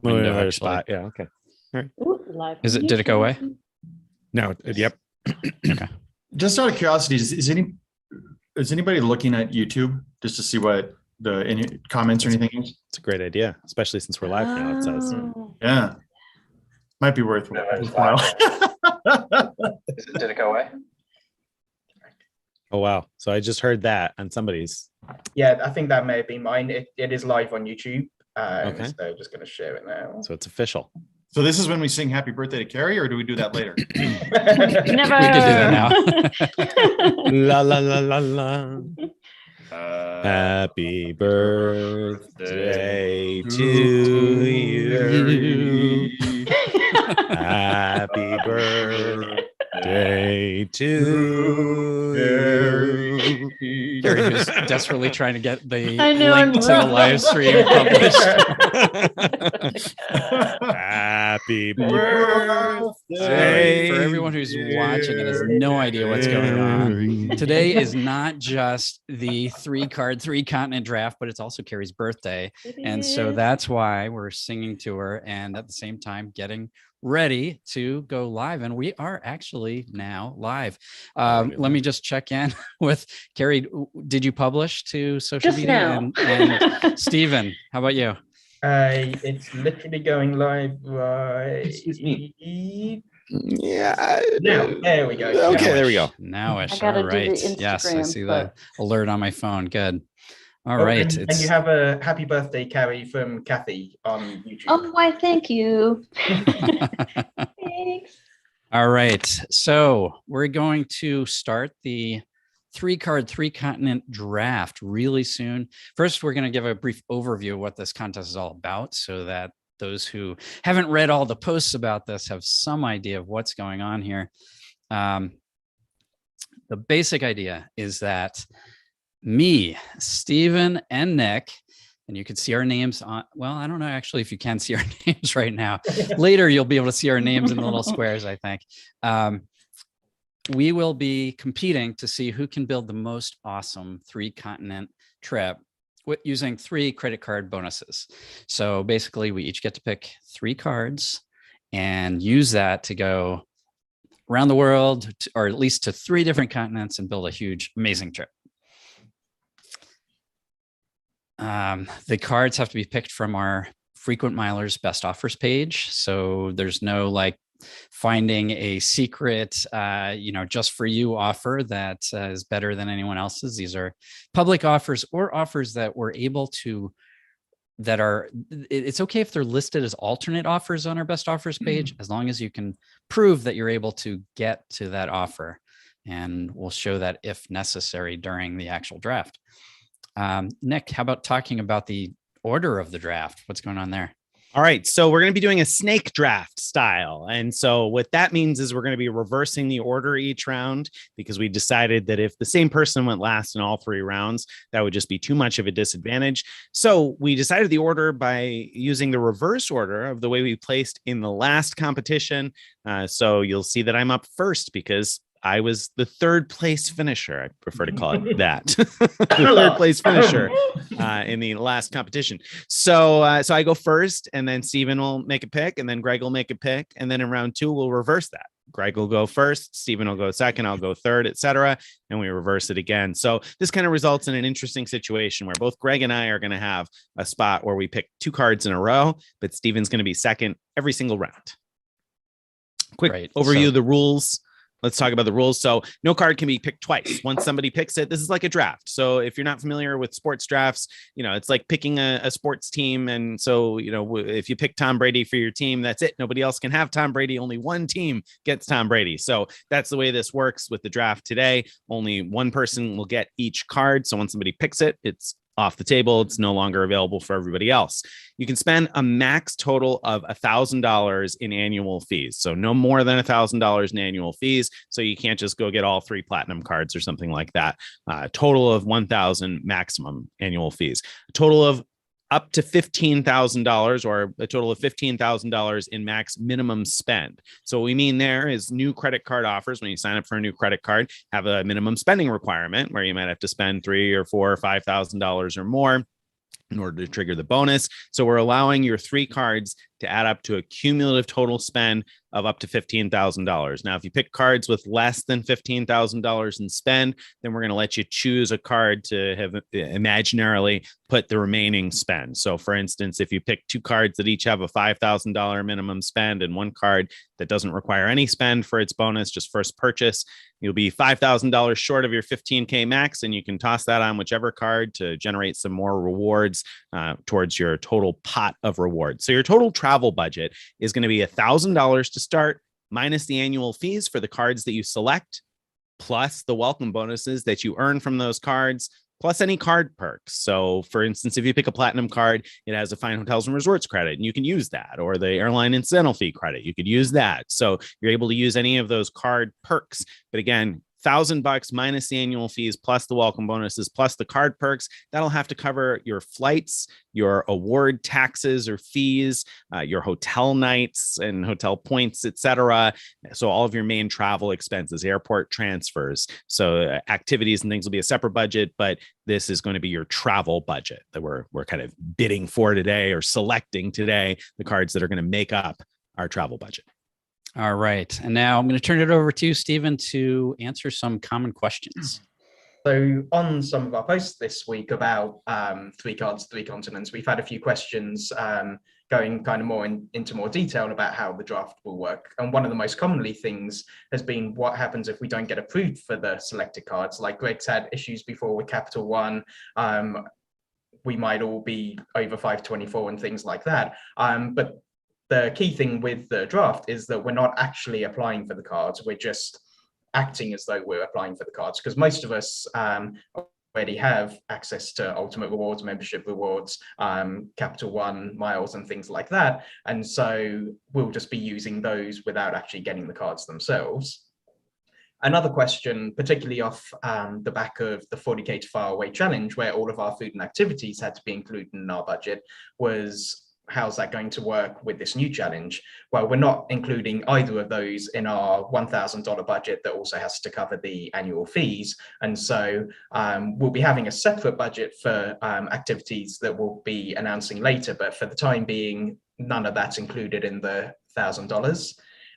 window, Another actually. spot. Yeah. Okay. Ooh, live Is on it? Did it go away? YouTube. No. Yep. Okay. Just out of curiosity, is anybody looking at YouTube just to see what any comments or anything is? It's a great idea, especially since we're live now. It says. Oh. Yeah, might be worthwhile. Did it go away? Oh wow! So I just heard that on somebody's. Yeah, I think that may have been mine. It is live on YouTube. Okay. So just going to share it now. So it's official. So this is when we sing "Happy Birthday" to Carrie, or do we do that later? Never. We could do that now. La la la la la. Happy birthday to you. Happy birthday to you. Gary who's desperately trying to get the I know, link I'm to the live stream published. Happy Sorry, birthday. for everyone who's watching and has no idea what's going on. Today is not just the 3-card, 3-continent draft, but it's also Carrie's birthday. And so that's why we're singing to her and at the same time getting ready to go live. And we are actually now live. Let me just check in with Carrie. Did you publish to social Just media? now. And Stephen, how about you? It's literally going live right. Excuse me. Yeah. Now, there we go. Okay, there we go. Nowish. I gotta All do the right. Yes, I Instagram, see the but- alert on my phone. Good. All Oh, right. and you have a happy birthday, Carrie, from Kathy on YouTube. Oh, why? Thank you. Thanks. All right. So we're going to start the 3-card, 3-continent draft really soon. First, we're going to give a brief overview of what this contest is all about so that those who haven't read all the posts about this have some idea of what's going on here. The basic idea is that me, Stephen, and Nick, and you can see our names on, well, I don't know actually if you can see our names right now. Later, you'll be able to see our names in the little squares, I think. We will be competing to see who can build the most awesome 3-continent trip using 3 credit card bonuses. So basically, we each get to pick 3 cards and use that to go around the world, or at least to 3 different continents, and build a huge, amazing trip. The cards have to be picked from our frequent milers best offers page. So there's no like finding a secret, just for you offer that is better than anyone else's. These are public offers or offers that we're able to, it's okay if they're listed as alternate offers on our best offers page, as long as you can prove that you're able to get to that offer. And we'll show that if necessary during the actual draft. Nick, how about talking about the order of the draft? What's going on there? All right. So we're going to be doing a snake draft style. And so what that means is we're going to be reversing the order each round, because we decided that if the same person went last in all 3 rounds, that would just be too much of a disadvantage. So we decided the order by using the reverse order of the way we placed in the last competition. So you'll see that I'm up first because I was the 3rd place finisher. I prefer to call it that. The 3rd place finisher in the last competition. So I go first, and then Stephen will make a pick, and then Greg will make a pick. And then in round 2, we'll reverse that. Greg will go first, Stephen will go second, I'll go third, etc. And we reverse it again. So this kind of results in an interesting situation where both Greg and I are going to have a spot where we pick 2 cards in a row, but Stephen's going to be second every single round. Quick overview of the rules. Let's talk about the rules. So no card can be picked twice. Once somebody picks it, this is like a draft. So if you're not familiar with sports drafts, it's like picking a sports team. And so, if you pick Tom Brady for your team, that's it. Nobody else can have Tom Brady. Only one team gets Tom Brady. So that's the way this works with the draft today. Only one person will get each card. So when somebody picks it, it's off the table. It's no longer available for everybody else. You can spend a max total of $1,000 in annual fees. So no more than $1,000 in annual fees. So you can't just go get all 3 platinum cards or something like that. Total of $1,000 maximum annual fees. A total of up to $15,000, or a total of $15,000 in max minimum spend. So what we mean there is new credit card offers. When you sign up for a new credit card, have a minimum spending requirement where you might have to spend $3,000 or $4,000 or $5,000 or more. in order to trigger the bonus. So we're allowing your 3 cards to add up to a cumulative total spend of up to $15,000. Now, if you pick cards with less than $15,000 in spend, then we're going to let you choose a card to have imaginarily put the remaining spend. So for instance, if you pick 2 cards that each have a $5,000 minimum spend and 1 card that doesn't require any spend for its bonus, just first purchase, you'll be $5,000 short of your 15K max, and you can toss that on whichever card to generate some more rewards towards your total pot of rewards. So your total travel budget is going to be $1,000 to start, minus the annual fees for the cards that you select, plus the welcome bonuses that you earn from those cards, plus any card perks. So for instance, if you pick a platinum card, it has a Fine Hotels and Resorts credit, and you can use that, or the airline incidental fee credit, you could use that. So you're able to use any of those card perks. But again, $1,000 minus the annual fees, plus the welcome bonuses, plus the card perks. That'll have to cover your flights, your award taxes or fees, your hotel nights and hotel points, etc. So all of your main travel expenses, airport transfers. So activities and things will be a separate budget, but this is going to be your travel budget that we're kind of bidding for today, or selecting today, the cards that are going to make up our travel budget. All right. And now I'm going to turn it over to you, Stephen, to answer some common questions. So on some of our posts this week about 3 cards, 3 continents, we've had a few questions going kind of more into more detail about how the draft will work. And one of the most commonly things has been what happens if we don't get approved for the selected cards. Like Greg's had issues before with Capital One. We might all be over 524 and things like that. But the key thing with the draft is that we're not actually applying for the cards. We're just acting as though we're applying for the cards, because most of us already have access to Ultimate Rewards, membership rewards, Capital One miles and things like that. And so we'll just be using those without actually getting the cards themselves. Another question, particularly off the back of the 40K to Far Away challenge, where all of our food and activities had to be included in our budget, was how's that going to work with this new challenge? Well, we're not including either of those in our $1,000 budget that also has to cover the annual fees. And so we'll be having a separate budget for activities that we'll be announcing later. But for the time being, none of that's included in the $1,000.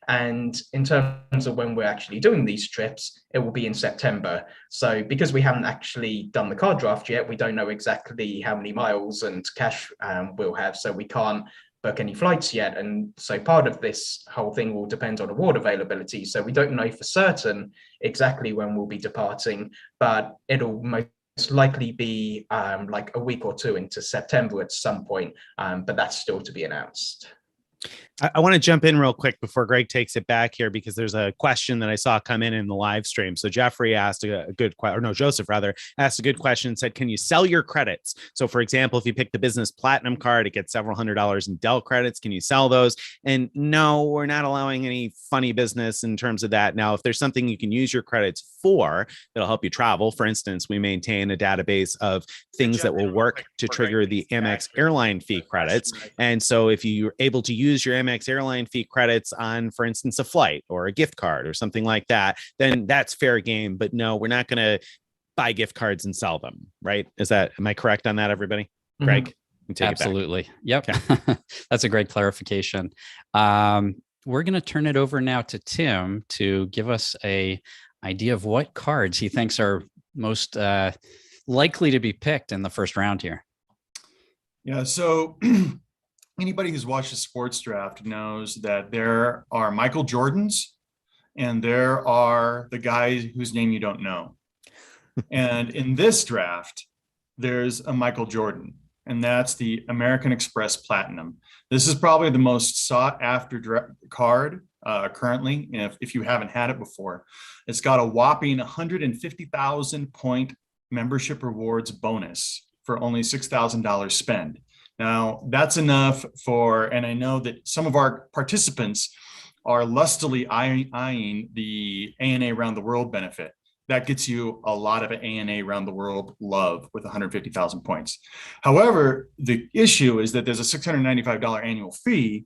And in terms of when we're actually doing these trips, it will be in September. So because we haven't actually done the card draft yet, we don't know exactly how many miles and cash we'll have. So we can't book any flights yet. And so part of this whole thing will depend on award availability. So we don't know for certain exactly when we'll be departing, but it'll most likely be like a week or 2 into September at some point. But that's still to be announced. I want to jump in real quick before Greg takes it back here, because there's a question that I saw come in the live stream. So Jeffrey asked a good question, or no, Joseph rather asked a good question, said, can you sell your credits? So for example, if you pick the business platinum card, it gets several $100s in Dell credits. Can you sell those? And no, we're not allowing any funny business in terms of that. Now, if there's something you can use your credits for that'll help you travel, for instance, we maintain a database of things that will work to trigger the Amex airline fee credits. And so if you're able to use your Amex airline fee credits on, for instance, a flight or a gift card or something like that, then that's fair game. But no, we're not going to buy gift cards and sell them, right? Am I correct on that, everybody? Greg, you take Absolutely. it back. Yep. Okay. That's a great clarification. We're going to turn it over now to Tim to give us a idea of what cards he thinks are most likely to be picked in the first round here. Yeah, so anybody who's watched a sports draft knows that there are Michael Jordans and there are the guys whose name you don't know. And in this draft, there's a Michael Jordan, and that's the American Express Platinum. This is probably the most sought after card currently, if you haven't had it before. It's got a whopping 150,000 point membership rewards bonus for only $6,000 spend. Now, that's enough for, and I know that some of our participants are lustily eyeing the ANA Around the World benefit. That gets you a lot of ANA Around the World love with 150,000 points. However, the issue is that there's a $695 annual fee,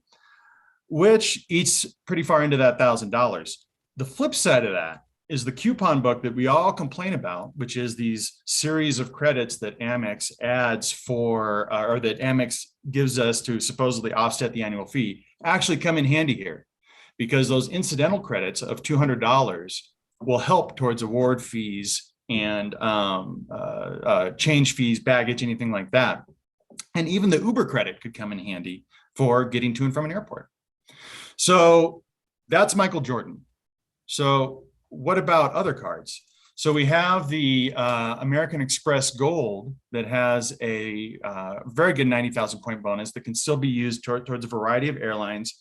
which eats pretty far into that $1,000. The flip side of that is the coupon book that we all complain about, which is these series of credits that Amex adds for, or that Amex gives us to supposedly offset the annual fee, actually come in handy here, because those incidental credits of $200 will help towards award fees and change fees, baggage, anything like that. And even the Uber credit could come in handy for getting to and from an airport. So that's Michael Jordan. So what about other cards? So we have the American Express Gold that has a very good 90,000 point bonus that can still be used towards a variety of airlines,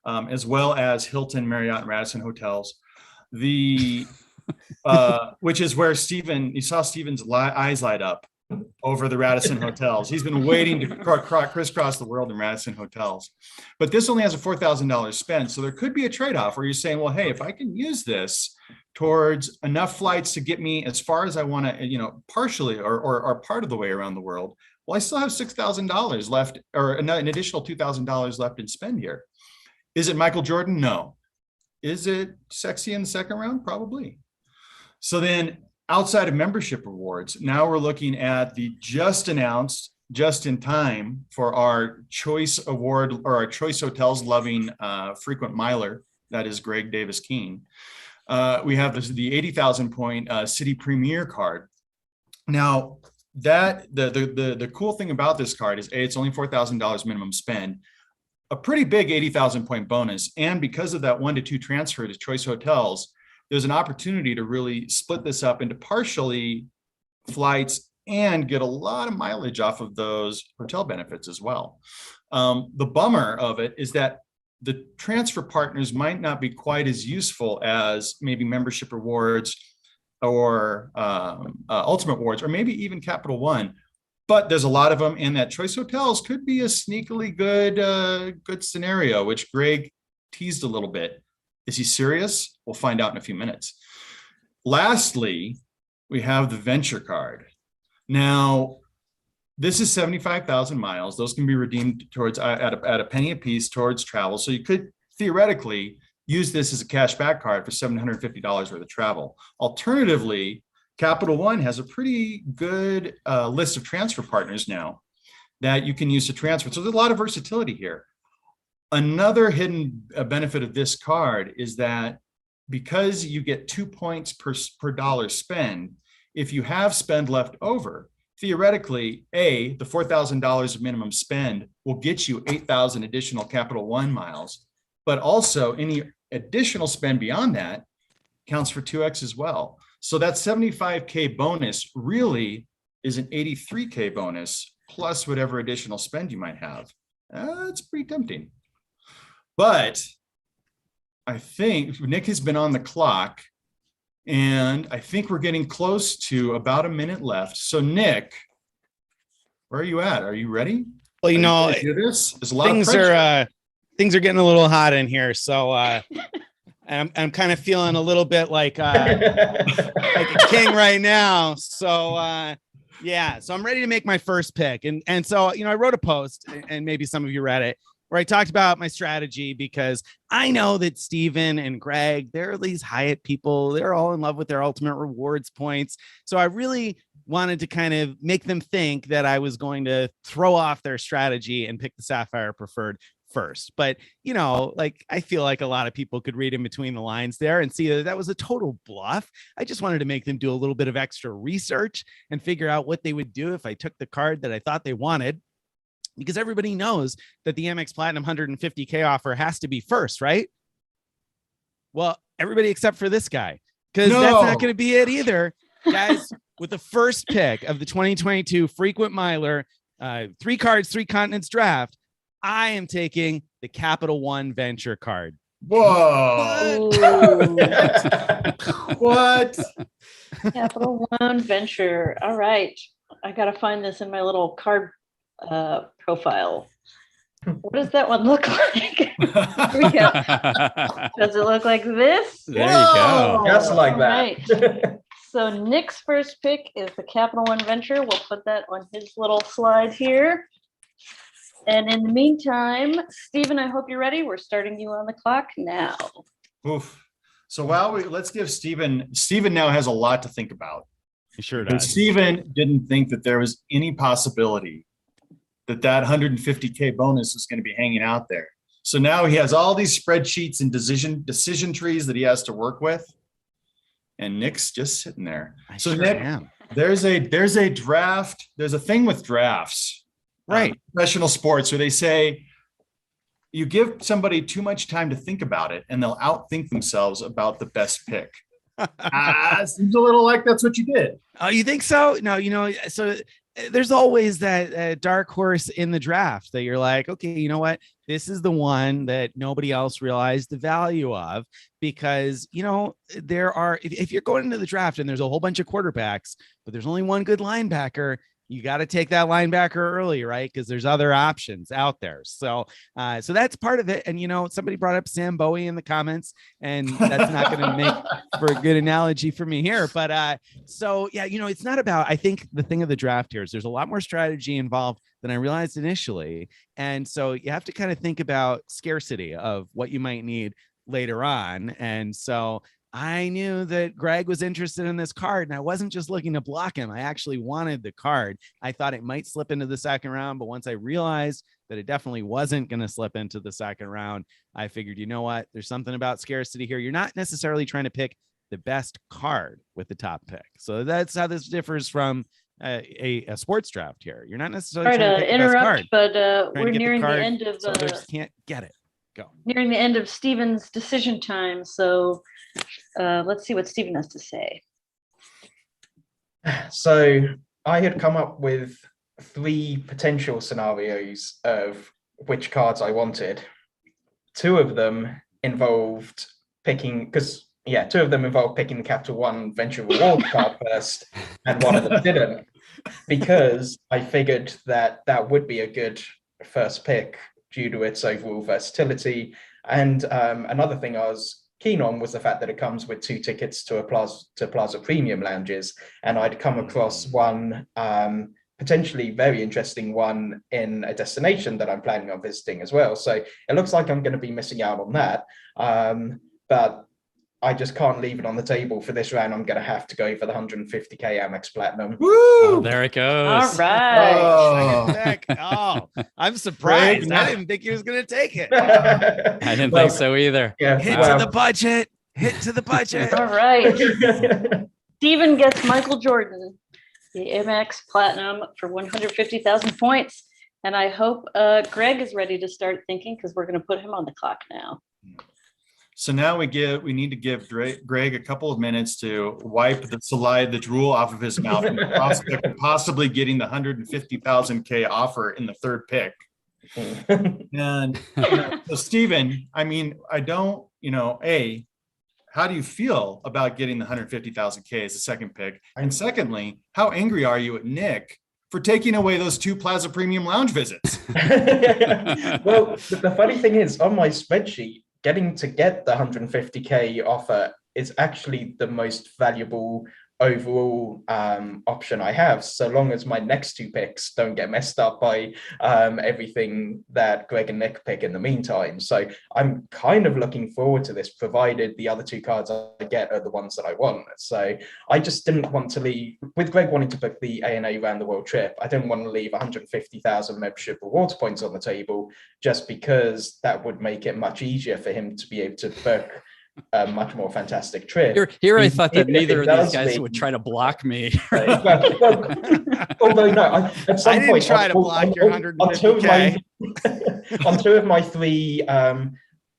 as well as Hilton, Marriott, and Radisson hotels. The which is where you saw Steven's eyes light up over the Radisson hotels. He's been waiting to crisscross the world in Radisson hotels. But this only has a $4,000 spend. So there could be a trade-off where you're saying, well, hey, if I can use this towards enough flights to get me as far as I want to, partially or part of the way around the world, well, I still have $6,000 left, or an additional $2,000 left in spend here. Is it Michael Jordan? No. Is it sexy in the second round? Probably. So then outside of membership rewards, now we're looking at the just announced, just in time for our choice award, or our choice hotels loving frequent miler, that is Greg Davis Keene. We have the 80,000 point City Premier card. Now that the cool thing about this card is it's only $4,000 minimum spend, a pretty big 80,000 point bonus. And because of that 1 to 2 transfer to choice hotels, there's an opportunity to really split this up into partially flights and get a lot of mileage off of those hotel benefits as well. The bummer of it is that the transfer partners might not be quite as useful as maybe membership rewards or ultimate rewards, or maybe even Capital One. But there's a lot of them, and that choice hotels could be a sneakily good scenario, which Greg teased a little bit. Is he serious? We'll find out in a few minutes. Lastly, we have the Venture card. Now, this is 75,000 miles. Those can be redeemed towards at a penny a piece towards travel. So you could theoretically use this as a cash back card for $750 worth of travel. Alternatively, Capital One has a pretty good list of transfer partners now that you can use to transfer. So there's a lot of versatility here. Another hidden benefit of this card is that because you get 2 points per dollar spend, if you have spend left over, theoretically, the $4,000 of minimum spend will get you 8,000 additional Capital One miles, but also any additional spend beyond that counts for 2x as well. So that 75K bonus really is an 83K bonus plus whatever additional spend you might have. It's pretty tempting. But I think Nick has been on the clock, and I think we're getting close to about a minute left. So Nick, where are you at? Are you ready? Well, things are getting a little hot in here. So I'm kind of feeling a little bit like a king right now. So so I'm ready to make my first pick. And so, I wrote a post, and maybe some of you read it, where I talked about my strategy, because I know that Steven and Greg, they're these Hyatt people. They're all in love with their ultimate rewards points. So I really wanted to kind of make them think that I was going to throw off their strategy and pick the Sapphire Preferred first. But, I feel like a lot of people could read in between the lines there and see that was a total bluff. I just wanted to make them do a little bit of extra research and figure out what they would do if I took the card that I thought they wanted. Because everybody knows that the Amex Platinum 150K offer has to be first, right? Well, everybody except for this guy, because that's not going to be it either. Guys, with the first pick of the 2022 Frequent Miler 3 cards, 3 continents draft, I am taking the Capital One Venture card. Whoa. What? Capital One Venture. All right. I got to find this in my little card profile. What does that one look like? Here we go. Does it look like this? There you go. Just like All that. right. So Nick's first pick is the Capital One Venture. We'll put that on his little slide here. And in the meantime, Stephen, I hope you're ready. We're starting you on the clock now. Oof. So let's give Steven now has a lot to think about. He sure Because does. Steven didn't think that there was any possibility that 150K bonus was going to be hanging out there. So now he has all these spreadsheets and decision trees that he has to work with. And Nick's just sitting there. So sure Nick, am. there's a draft. There's a thing with drafts, Right. Professional sports, where they say you give somebody too much time to think about it and they'll outthink themselves about the best pick. Seems a little like that's what you did. Oh, you think so? No, so there's always that dark horse in the draft that you're like, okay, you know what? This is the one that nobody else realized the value of, because, there are, if you're going into the draft and there's a whole bunch of quarterbacks, but there's only one good linebacker, you got to take that linebacker early, right? Because there's other options out there. So that's part of it. And, somebody brought up Sam Bowie in the comments, and that's not going to make for a good analogy for me here. But it's not about, I think the thing of the draft here is there's a lot more strategy involved than I realized initially. And so you have to kind of think about scarcity of what you might need later on. And so I knew that Greg was interested in this card, and I wasn't just looking to block him. I actually wanted the card. I thought it might slip into the second round, but once I realized that it definitely wasn't going to slip into the second round, I figured, you know what? There's something about scarcity here. You're not necessarily trying to pick the best card with the top pick. So that's how this differs from a sports draft here. You're not necessarily Sorry trying to to pick the best interrupt, card. but Trying we're to get nearing the card end of so others can't get it. Go. nearing the end of Steven's decision time. So let's see what Steven has to say. So I had come up with 3 potential scenarios of which cards I wanted. 2 of them involved picking, two of them involved picking the Capital One Venture Reward card first, and one of them didn't, because I figured that would be a good first pick due to its overall versatility. And another thing I was keen on was the fact that it comes with 2 tickets to Plaza Premium Lounges, and I'd come across one potentially very interesting one in a destination that I'm planning on visiting as well. So it looks like I'm going to be missing out on that, but I just can't leave it on the table for this round. I'm going to have to go for the 150K Amex Platinum. Woo! Oh, there it goes. All right. Oh. Heck, I'm surprised. Greg, I didn't think he was going to take it. I didn't think so either. Yeah, Hit well, to the budget. Hit to the budget. All right. Steven gets Michael Jordan, the Amex Platinum, for 150,000 points. And I hope Greg is ready to start thinking, because we're going to put him on the clock now. So now we need to give Greg a couple of minutes to wipe the drool off of his mouth and the prospect of possibly getting the 150,000K offer in the third pick. And so Steven, I mean, how do you feel about getting the 150,000K as a second pick? And secondly, how angry are you at Nick for taking away those 2 Plaza Premium Lounge visits? Well, the funny thing is, on my spreadsheet, getting the 150K offer is actually the most valuable overall option I have, so long as my next 2 picks don't get messed up by everything that Greg and Nick pick in the meantime. So I'm kind of looking forward to this, provided the other 2 cards I get are the ones that I want. So I just didn't want to leave, with Greg wanting to book the ANA Round the World trip, I didn't want to leave 150,000 membership rewards points on the table, just because that would make it much easier for him to be able to book a much more fantastic trip. Here I thought that Even if neither it of these does guys mean- would try to block me. Although no, at some I didn't point, try to block your 150K. On 2 of my 3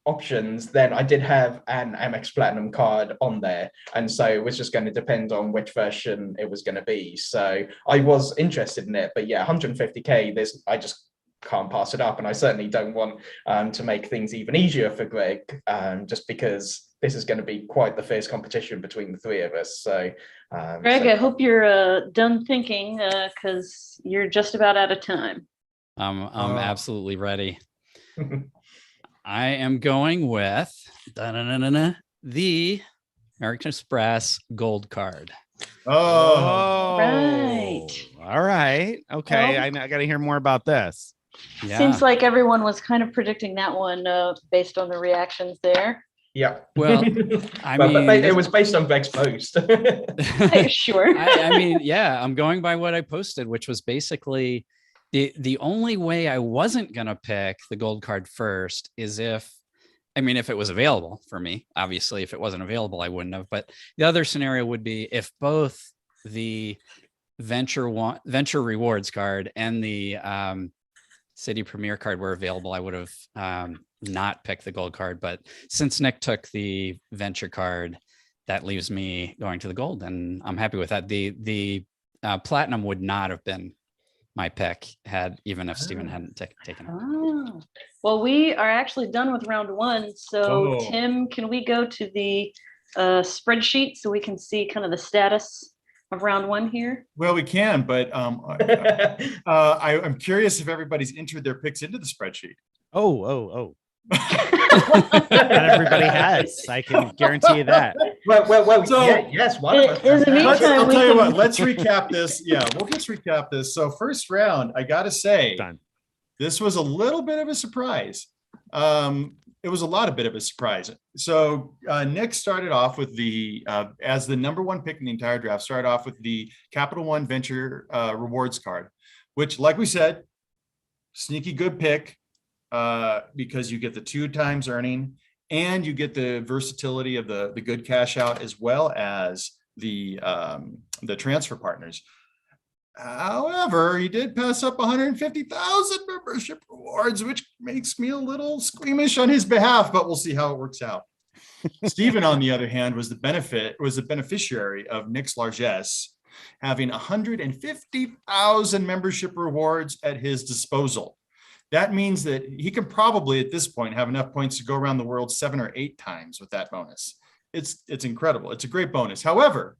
options, then I did have an Amex Platinum card on there, and so it was just going to depend on which version it was going to be. So I was interested in it, but yeah, 150K, I just can't pass it up, and I certainly don't want to make things even easier for Greg, just because this is going to be quite the fierce competition between the 3 of us. So Greg, I hope you're done thinking, because you're just about out of time. I'm absolutely ready. I am going with the American Express Gold Card. Oh, Right. All right. Okay. Well- I got to hear more about this. Yeah. Seems like everyone was kind of predicting that one based on the reactions there. Yeah. Well, I But mean, it was based on Greg's post. Sure. I mean, yeah, I'm going by what I posted, which was basically the only way I wasn't gonna pick the gold card first is if it was available for me. Obviously, if it wasn't available, I wouldn't have. But the other scenario would be if both the venture rewards card and the city premier card were available, I would have not picked the gold card. But since Nick took the venture card, that leaves me going to the gold, and I'm happy with that. The platinum would not have been my pick even if Stephen hadn't taken it. Oh. Well, we are actually done with round one. So Oh. Tim, can we go to the spreadsheet so we can see kind of the status of round one here? Well, we can, but I'm curious if everybody's entered their picks into the spreadsheet. Oh. Not everybody has. I can guarantee you that. Well, So- yes, one of us In the has. meantime, I'll we tell you can- what, let's recap this. Yeah, we'll just recap this. So first round, I gotta say, Done. this was a little bit of a surprise. It was a lot of bit of a surprise. So Nick started off with as the number one pick in the entire draft, started off with the Capital One Venture Rewards card, which, like we said, sneaky good pick because you get the 2 times earning and you get the versatility of the good cash out as well as the transfer partners. However, he did pass up 150,000 membership rewards, which makes me a little squeamish on his behalf, but we'll see how it works out. Stephen, on the other hand, was the beneficiary of Nick's largesse, having 150,000 membership rewards at his disposal. That means that he can probably at this point have enough points to go around the world 7 or 8 times with that bonus. It's incredible. It's a great bonus. However,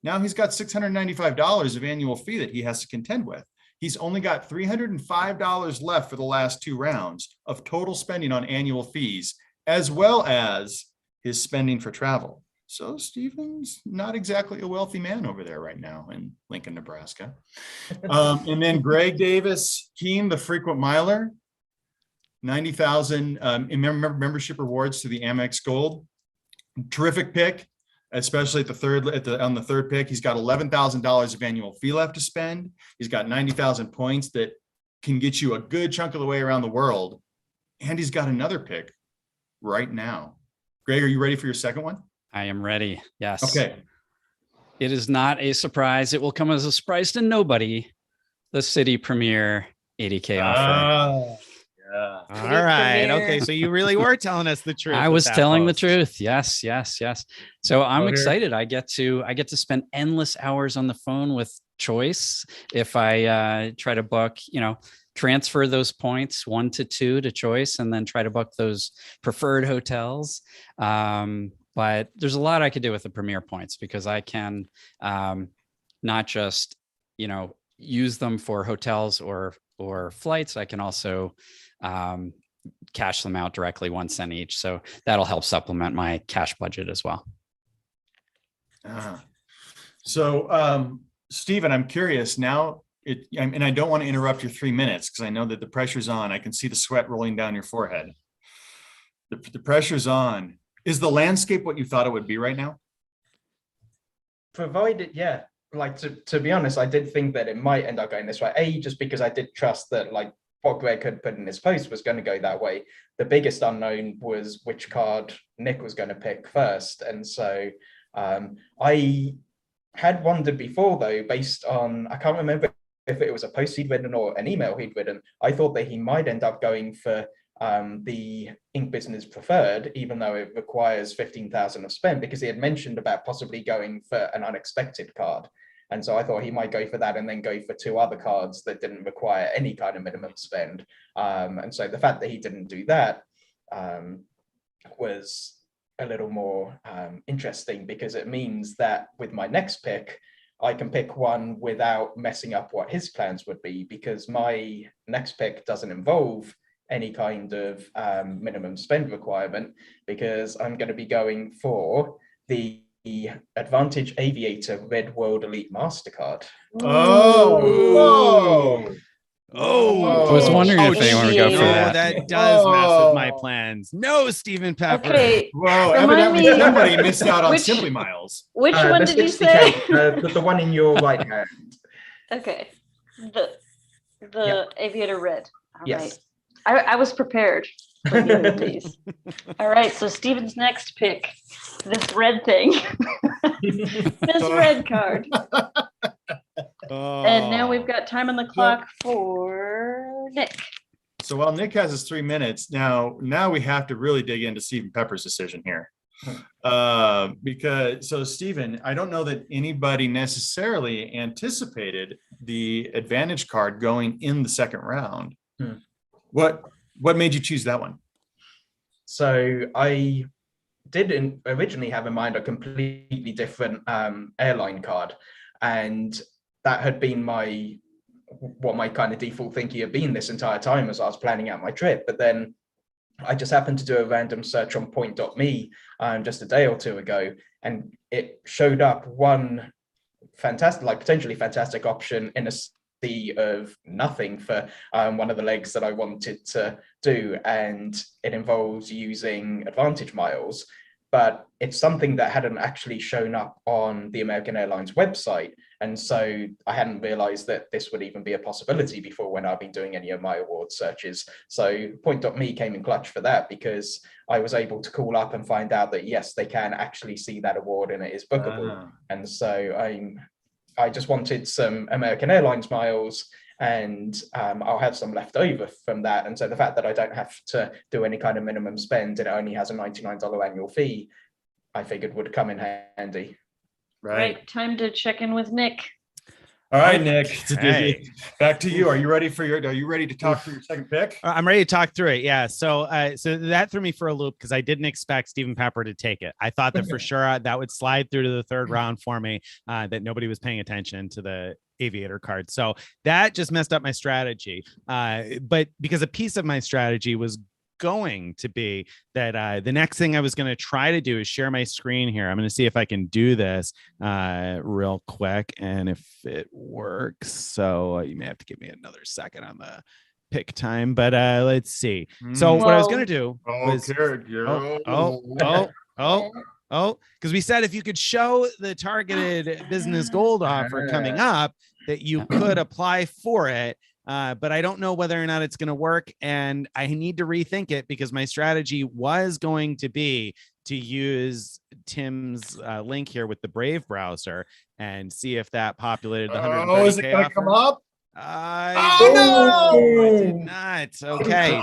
now he's got $695 of annual fee that he has to contend with. He's only got $305 left for the last 2 rounds of total spending on annual fees, as well as his spending for travel. So Stephen's not exactly a wealthy man over there right now in Lincoln, Nebraska. And then Greg Davis, Keen, the frequent miler, 90,000 in membership rewards to the Amex Gold. Terrific pick, especially on the third pick. He's got $11,000 of annual fee left to spend. He's got 90,000 points that can get you a good chunk of the way around the world. And he's got another pick right now. Greg, are you ready for your second one? I am ready. Yes. Okay. It is not a surprise. It will come as a surprise to nobody. The city premier 80K offer. Yeah. All right. Okay. So you really were telling us the truth. I with was that telling the post. truth. Yes. So I'm Okay. excited. I get to spend endless hours on the phone with Choice if I try to book, transfer those points 1 to 2 to Choice and then try to book those preferred hotels. But there's a lot I could do with the premier points because I can not just, use them for hotels or flights. I can also cash them out directly 1 cent each. So that'll help supplement my cash budget as well. So, Stephen, I'm curious now, and I don't want to interrupt your 3 minutes because I know that the pressure's on. I can see the sweat rolling down your forehead. The pressure's on. Is the landscape what you thought it would be right now? Provided, yeah. Like to be honest, I did think that it might end up going this way. Just because I did trust that like what Greg had put in his post was going to go that way. The biggest unknown was which card Nick was going to pick first. And so I had wondered before though, based on, I can't remember if it was a post he'd written or an email he'd written, I thought that he might end up going for the Ink Business Preferred, even though it requires 15,000 of spend, because he had mentioned about possibly going for an unexpected card. And so I thought he might go for that and then go for 2 other cards that didn't require any kind of minimum spend. And so the fact that he didn't do that was a little more interesting, because it means that with my next pick, I can pick one without messing up what his plans would be, because my next pick doesn't involve any kind of minimum spend requirement, because I'm going to be going for the Advantage Aviator Red World Elite MasterCard. Oh, Oh, I was wondering if oh, anyone would go for no, that. that does mess with my Oh. plans. No, Stephen Pepper. Okay, Whoa, Remind evidently me, somebody missed out on which- Simply Miles. which one The did you 60K, say? the one in your right hand. Okay, the Aviator Red. All Yes. right. I was prepared for either of these. All right, so Steven's next pick, this red thing, this red card. And now we've got time on the clock for Nick. So while Nick has his 3 minutes, now we have to really dig into Stephen Pepper's decision here. Because so Stephen, I don't know that anybody necessarily anticipated the advantage card going in the second round. What made you choose that one? So I didn't originally have in mind a completely different airline card, and that had been what my kind of default thinking had been this entire time as I was planning out my trip. But then I just happened to do a random search on point.me just a day or two ago, and it showed up one fantastic, like potentially fantastic option in a sea of nothing for one of the legs that I wanted to do, and it involves using advantage miles, but it's something that hadn't actually shown up on the American Airlines website. And so I hadn't realized that this would even be a possibility before when I've been doing any of my award searches. So point.me came in clutch for that, because I was able to call up and find out that, yes, they can actually see that award and it is bookable. And so I just wanted some American Airlines miles, and I'll have some left over from that. And so the fact that I don't have to do any kind of minimum spend and it only has a $99 annual fee, I figured would come in handy. Right, time to check in with Nick. All right, Nick. Hey. Back to you. Are you ready to talk for your second pick? I'm ready to talk through it. Yeah. So that threw me for a loop because I didn't expect Stephen Pepper to take it. I thought that for sure that would slide through to the third round for me, that nobody was paying attention to the Aviator card. So that just messed up my strategy. But because a piece of my strategy was going to be that the next thing I was going to try to do is share my screen here. I'm going to see if I can do this real quick and if it works. So you may have to give me another second on the pick time, but let's see. So what I was going to do was because we said if you could show the targeted business gold offer coming up that you could apply for it. But I don't know whether or not it's going to work, and I need to rethink it because my strategy was going to be to use Tim's link here with the Brave browser and see if that populated the 130K Oh, is it going to come up? I did not. Okay,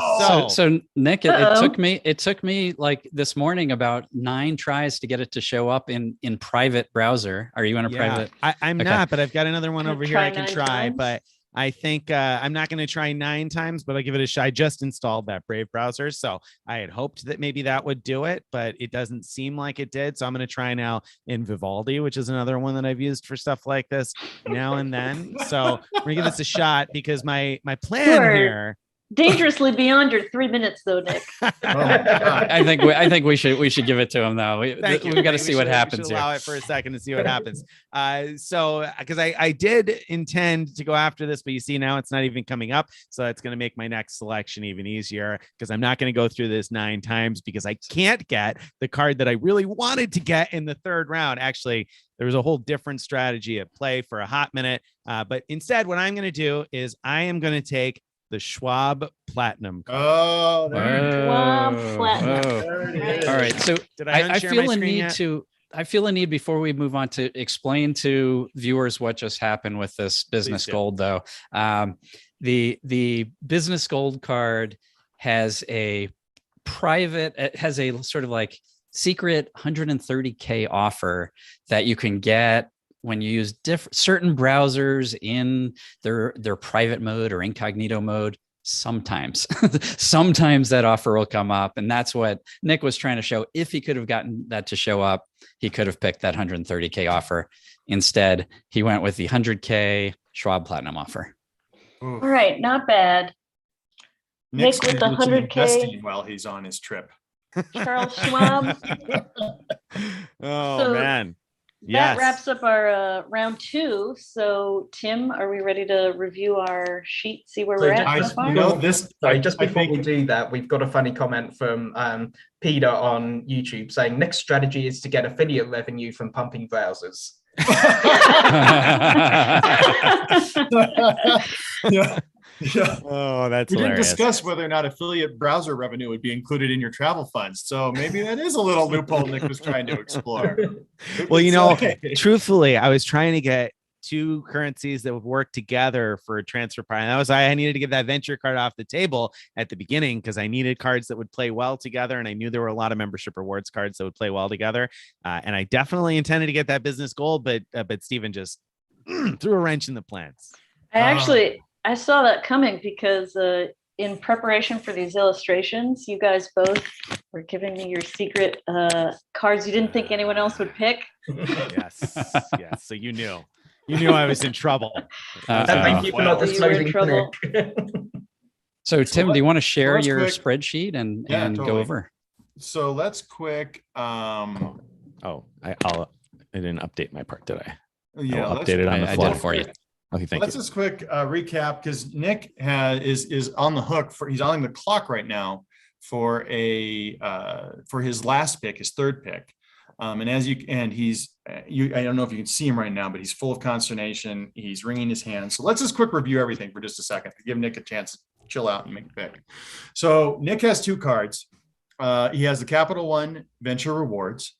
So Nick, it took me like this morning about 9 tries to get it to show up in private browser. Are you in a private? I'm Okay. not, but I've got another one over here I can 9 try, times? but I think I'm not going to try 9 times, but I'll give it a shot. I just installed that Brave browser, so I had hoped that maybe that would do it, but it doesn't seem like it did. So I'm going to try now in Vivaldi, which is another one that I've used for stuff like this now and then. So we're going to give this a shot because my plan Sure. here. Dangerously beyond your 3 minutes, though, Nick. I think we should give it to him now. We've got to see what happens we should here. allow it for a second to see what happens. So because I did intend to go after this, but you see now it's not even coming up. So that's going to make my next selection even easier because I'm not going to go through this 9 times because I can't get the card that I really wanted to get in the third round. Actually, there was a whole different strategy at play for a hot minute. But instead, what I'm going to do is I am going to take the Schwab Platinum card. Oh, there it is. Schwab Whoa, Platinum. whoa. There it is. All right. So Did I I unshare feel my a screen need yet? to. I feel a need before we move on to explain to viewers what just happened with this business do. gold, though. The business gold card has a sort of like secret 130K offer that you can get when you use certain browsers in their private mode or incognito mode. Sometimes that offer will come up, and that's what Nick was trying to show. If he could have gotten that to show up, he could have picked that 130K offer. Instead, he went with the 100K Schwab Platinum offer. All right, not bad. Nick's Nick with gonna the do some 100K. investing while he's on his trip. Charles Schwab. Oh So- man. That wraps up our round 2. So, Tim, are we ready to review our sheet, see where we're at so far? Just before we do that, we've got a funny comment from Peter on YouTube saying next strategy is to get affiliate revenue from pumping browsers. Yeah. Oh, that's we hilarious. didn't discuss whether or not affiliate browser revenue would be included in your travel funds. So maybe that is a little loophole Nick was trying to explore. Well, truthfully, I was trying to get 2 currencies that would work together for a transfer price. And that was I needed to get that venture card off the table at the beginning because I needed cards that would play well together. And I knew there were a lot of membership rewards cards that would play well together. And I definitely intended to get that business gold, but Stephen just threw a wrench in the plans. I saw that coming because in preparation for these illustrations, you guys both were giving me your secret cards you didn't think anyone else would pick. Yes. So you knew I was in trouble. Thank you for not disclosing trouble. So Tim, do you want to share your spreadsheet and totally. go over? So let's quick. I didn't update my part, did I? Yeah, I'll update it on the fly. I did it for you. Okay, thank Let's you. just quick recap because Nick is on the hook he's on the clock right now for his last pick, his third pick. I don't know if you can see him right now, but he's full of consternation. He's wringing his hands. So let's just quick review everything for just a second to give Nick a chance to chill out and make a pick. So Nick has 2 cards. He has the Capital One Venture Rewards.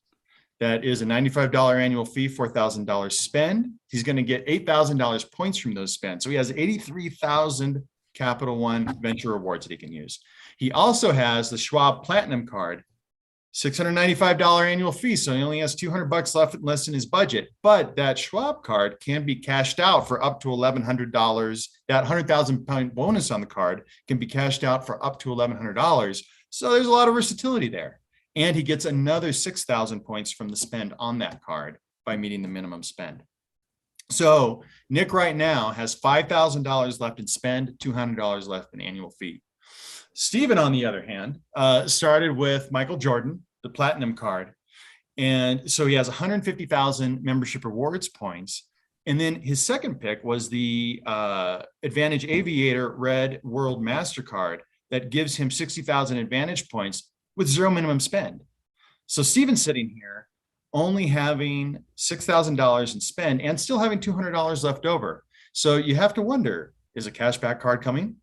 That is a $95 annual fee, $4,000 spend. He's going to get $8,000 points from those spends. So he has 83,000 Capital One Venture Rewards that he can use. He also has the Schwab Platinum card, $695 annual fee. So he only has $200 less in his budget, but that Schwab card can be cashed out for up to $1,100. That 100,000 point bonus on the card can be cashed out for up to $1,100. So there's a lot of versatility there. And he gets another 6,000 points from the spend on that card by meeting the minimum spend. So Nick right now has $5,000 left in spend, $200 left in annual fee. Stephen, on the other hand, started with Michael Jordan, the Platinum card. And so he has 150,000 membership rewards points. And then his second pick was the Advantage Aviator Red World MasterCard that gives him 60,000 advantage points with 0 minimum spend. So Stephen's sitting here only having $6,000 in spend and still having $200 left over. So you have to wonder, is a cashback card coming?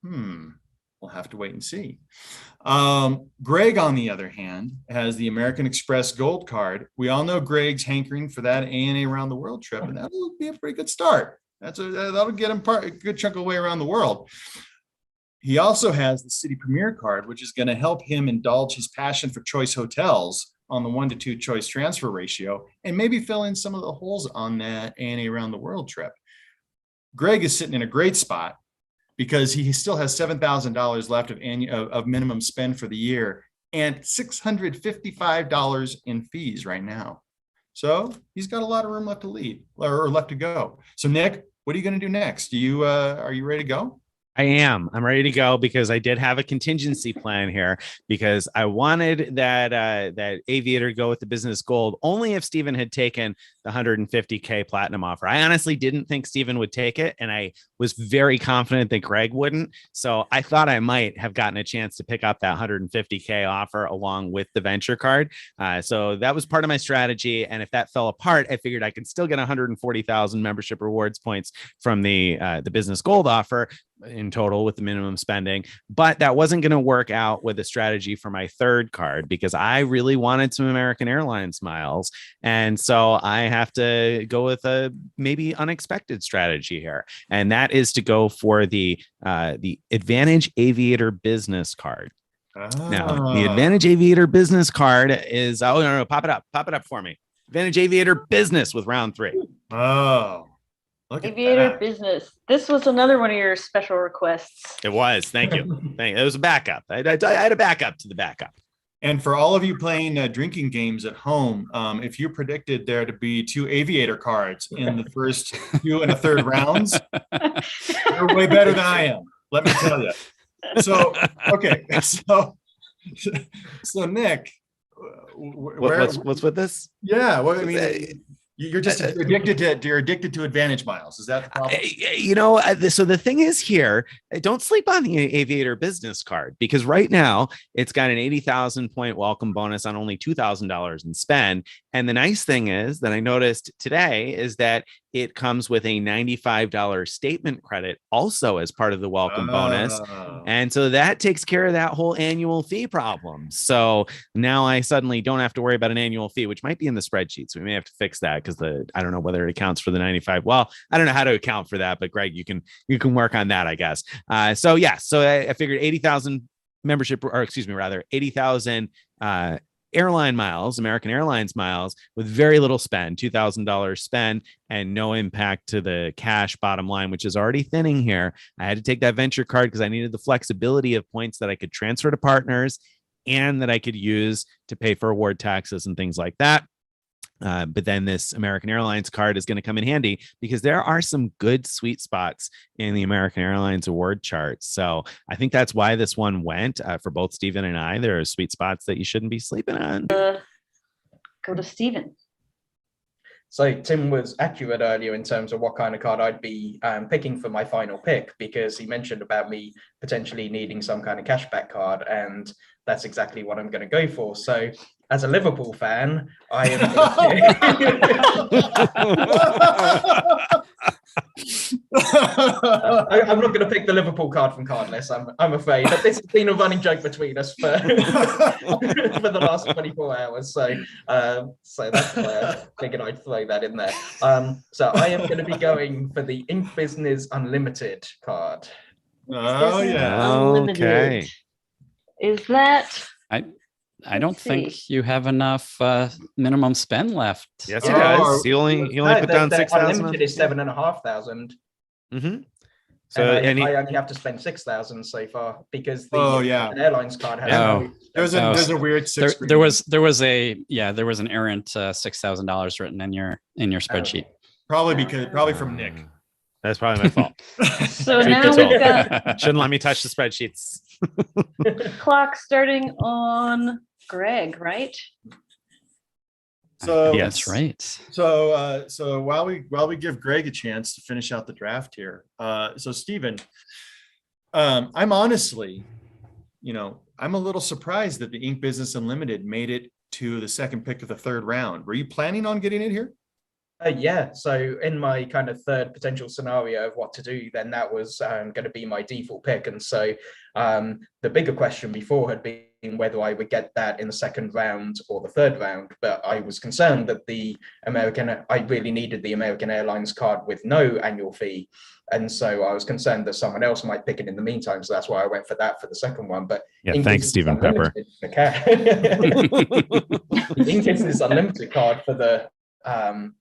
We'll have to wait and see. Greg, on the other hand, has the American Express Gold card. We all know Greg's hankering for that ANA around the world trip, and that'll be a pretty good start. That'll get him a good chunk of the way around the world. He also has the City Premier card, which is going to help him indulge his passion for choice hotels on the 1-to-2 choice transfer ratio and maybe fill in some of the holes on that ANA around the world trip. Greg is sitting in a great spot because he still has $7,000 left of minimum spend for the year and $655 in fees right now. So he's got a lot of room left to lead or left to go. So Nick, what are you going to do next? Are you ready to go? I'm ready to go because I did have a contingency plan here because I wanted that Aviator to go with the business gold only if Stephen had taken the 150K platinum offer. I honestly didn't think Stephen would take it, and I was very confident that Greg wouldn't. So I thought I might have gotten a chance to pick up that 150K offer along with the venture card. So that was part of my strategy. And if that fell apart, I figured I could still get 140,000 membership rewards points from the business gold offer in total with the minimum spending, but that wasn't going to work out with a strategy for my third card because I really wanted some American Airlines miles. And so I have to go with a maybe unexpected strategy here. And that is to go for the Advantage Aviator business card. Now, the Advantage Aviator business card is, pop it up for me. Advantage Aviator business with round 3. Oh, look at Aviator that. business. This was another one of your special requests. It was. Thank you. It was a backup. I had a backup to the backup. And for all of you playing drinking games at home, if you predicted there to be 2 Aviator cards in the first 2 and a third rounds, you're way better than I am. Let me tell you. So, okay. So Nick, what's with this? Yeah. Well, I mean, You're just you're addicted to Advantage miles. Is that the problem? So the thing is here, don't sleep on the Aviator business card, because right now it's got an 80,000 point welcome bonus on only $2,000 in spend. And the nice thing is that I noticed today is that it comes with a $95 statement credit also as part of the welcome bonus. Oh. And so that takes care of that whole annual fee problem. So now I suddenly don't have to worry about an annual fee, which might be in the spreadsheet. So we may have to fix that, because I don't know whether it accounts for the 95. Well, I don't know how to account for that, but Greg, you can work on that, I guess. So I figured 80,000 membership, or excuse me, rather 80,000 airline miles, American Airlines miles, with very little spend, $2,000 spend, and no impact to the cash bottom line, which is already thinning here. I had to take that venture card because I needed the flexibility of points that I could transfer to partners and that I could use to pay for award taxes and things like that. But then this American Airlines card is going to come in handy, because there are some good sweet spots in the American Airlines award charts. So I think that's why this one went for both Stephen and I. There are sweet spots that you shouldn't be sleeping on. Go to Stephen. So Tim was accurate earlier in terms of what kind of card I'd be picking for my final pick, because he mentioned about me potentially needing some kind of cashback card, and that's exactly what I'm going to go for. So as a Liverpool fan, I am. I'm not going to pick the Liverpool card from Cardless, I'm afraid. But this has been a running joke between us for the last 24 hours. So that's why I figured I'd throw that in there. So I am going to be going for the Ink Business Unlimited card. Oh, yeah. Unlimited. Okay. Is that? I don't Let's think see. you have enough minimum spend left. Yes, he Yeah. does. He only put down 6,000. Unlimited is 7,500. Mm-hmm. So So I only have to spend 6,000 so far, because the airlines card has. Oh. There's a weird six. There was an errant $6,000 written in your spreadsheet. Probably from Nick. That's probably my fault. So Truth now be we've told. got Shouldn't let me touch the spreadsheets. clock starting on Greg, right? So Yeah, that's right. So while we give Greg a chance to finish out the draft here, so Stephen, I'm honestly, I'm a little surprised that the Ink Business Unlimited made it to the second pick of the third round. Were you planning on getting it here? Yeah, so in my kind of third potential scenario of what to do, then that was going to be my default pick. And so the bigger question before had been whether I would get that in the second round or the third round. But I was concerned that I really needed the American Airlines card with no annual fee. And so I was concerned that someone else might pick it in the meantime. So that's why I went for that for the second one. But Yeah, thanks, Stephen Pepper. The Ink Business Unlimited card for the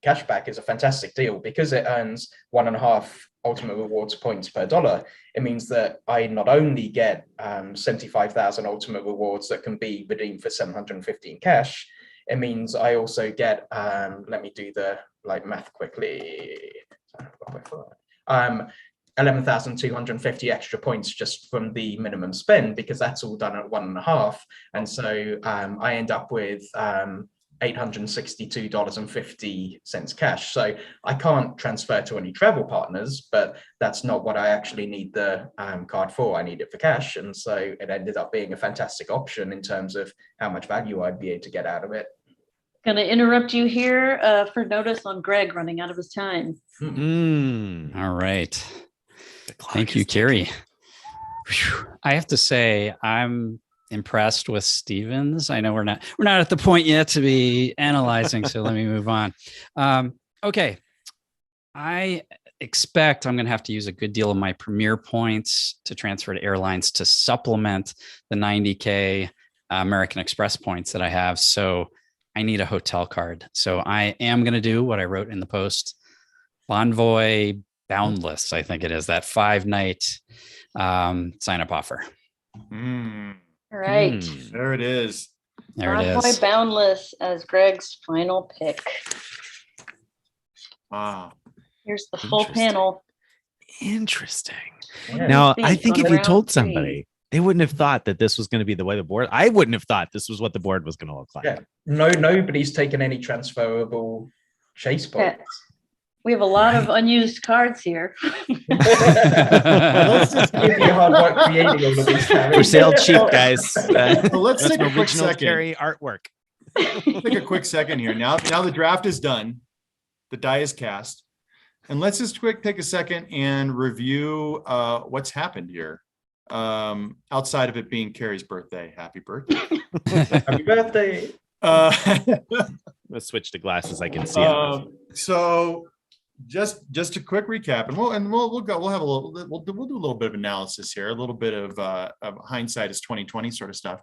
cashback is a fantastic deal, because it earns 1.5 ultimate rewards points per dollar. It means that I not only get 75,000 ultimate rewards that can be redeemed for 750 in cash, it means I also get let me do the math quickly, 11,250 extra points just from the minimum spend, because that's all done at 1.5. And so I end up with $862.50 cash. So I can't transfer to any travel partners, but that's not what I actually need the card for. I need it for cash. And so it ended up being a fantastic option in terms of how much value I'd be able to get out of it. Going to interrupt you here for notice on Greg running out of his time. All right. Thank you, Carrie. Whew. I have to say, I'm impressed with Stevens. I know we're not at the point yet to be analyzing, so let me move on. Okay. I expect I'm going to have to use a good deal of my Premier points to transfer to airlines to supplement the 90K American Express points that I have. So I need a hotel card. So I am going to do what I wrote in the post, Bonvoy Boundless, I think it is, that 5-night sign-up offer. All right. There it is. There it Bonvoy is. Boundless as Greg's final pick. Wow. Here's the full Interesting. panel. Interesting. Yeah. Now, Think I think on if you round told 3. somebody, they wouldn't have thought that this was going to be the way the board. I wouldn't have thought this was what the board was going to look like. Yeah. Nobody's taken any transferable Chase Okay. points. We have a lot of unused cards here. Let's just give you hard work creating all of these. For sale cheap, guys. So let's That's take a some quick original second. Carey artwork. Take a quick second here. Now the draft is done. The die is cast. And let's just take a second and review what's happened here. Outside of it being Carrie's birthday. Happy birthday. Happy birthday. Let's switch to glasses. I can see it. So just a quick recap, and we'll have a little, we'll do a little bit of analysis here, a little bit of hindsight is 2020 sort of stuff.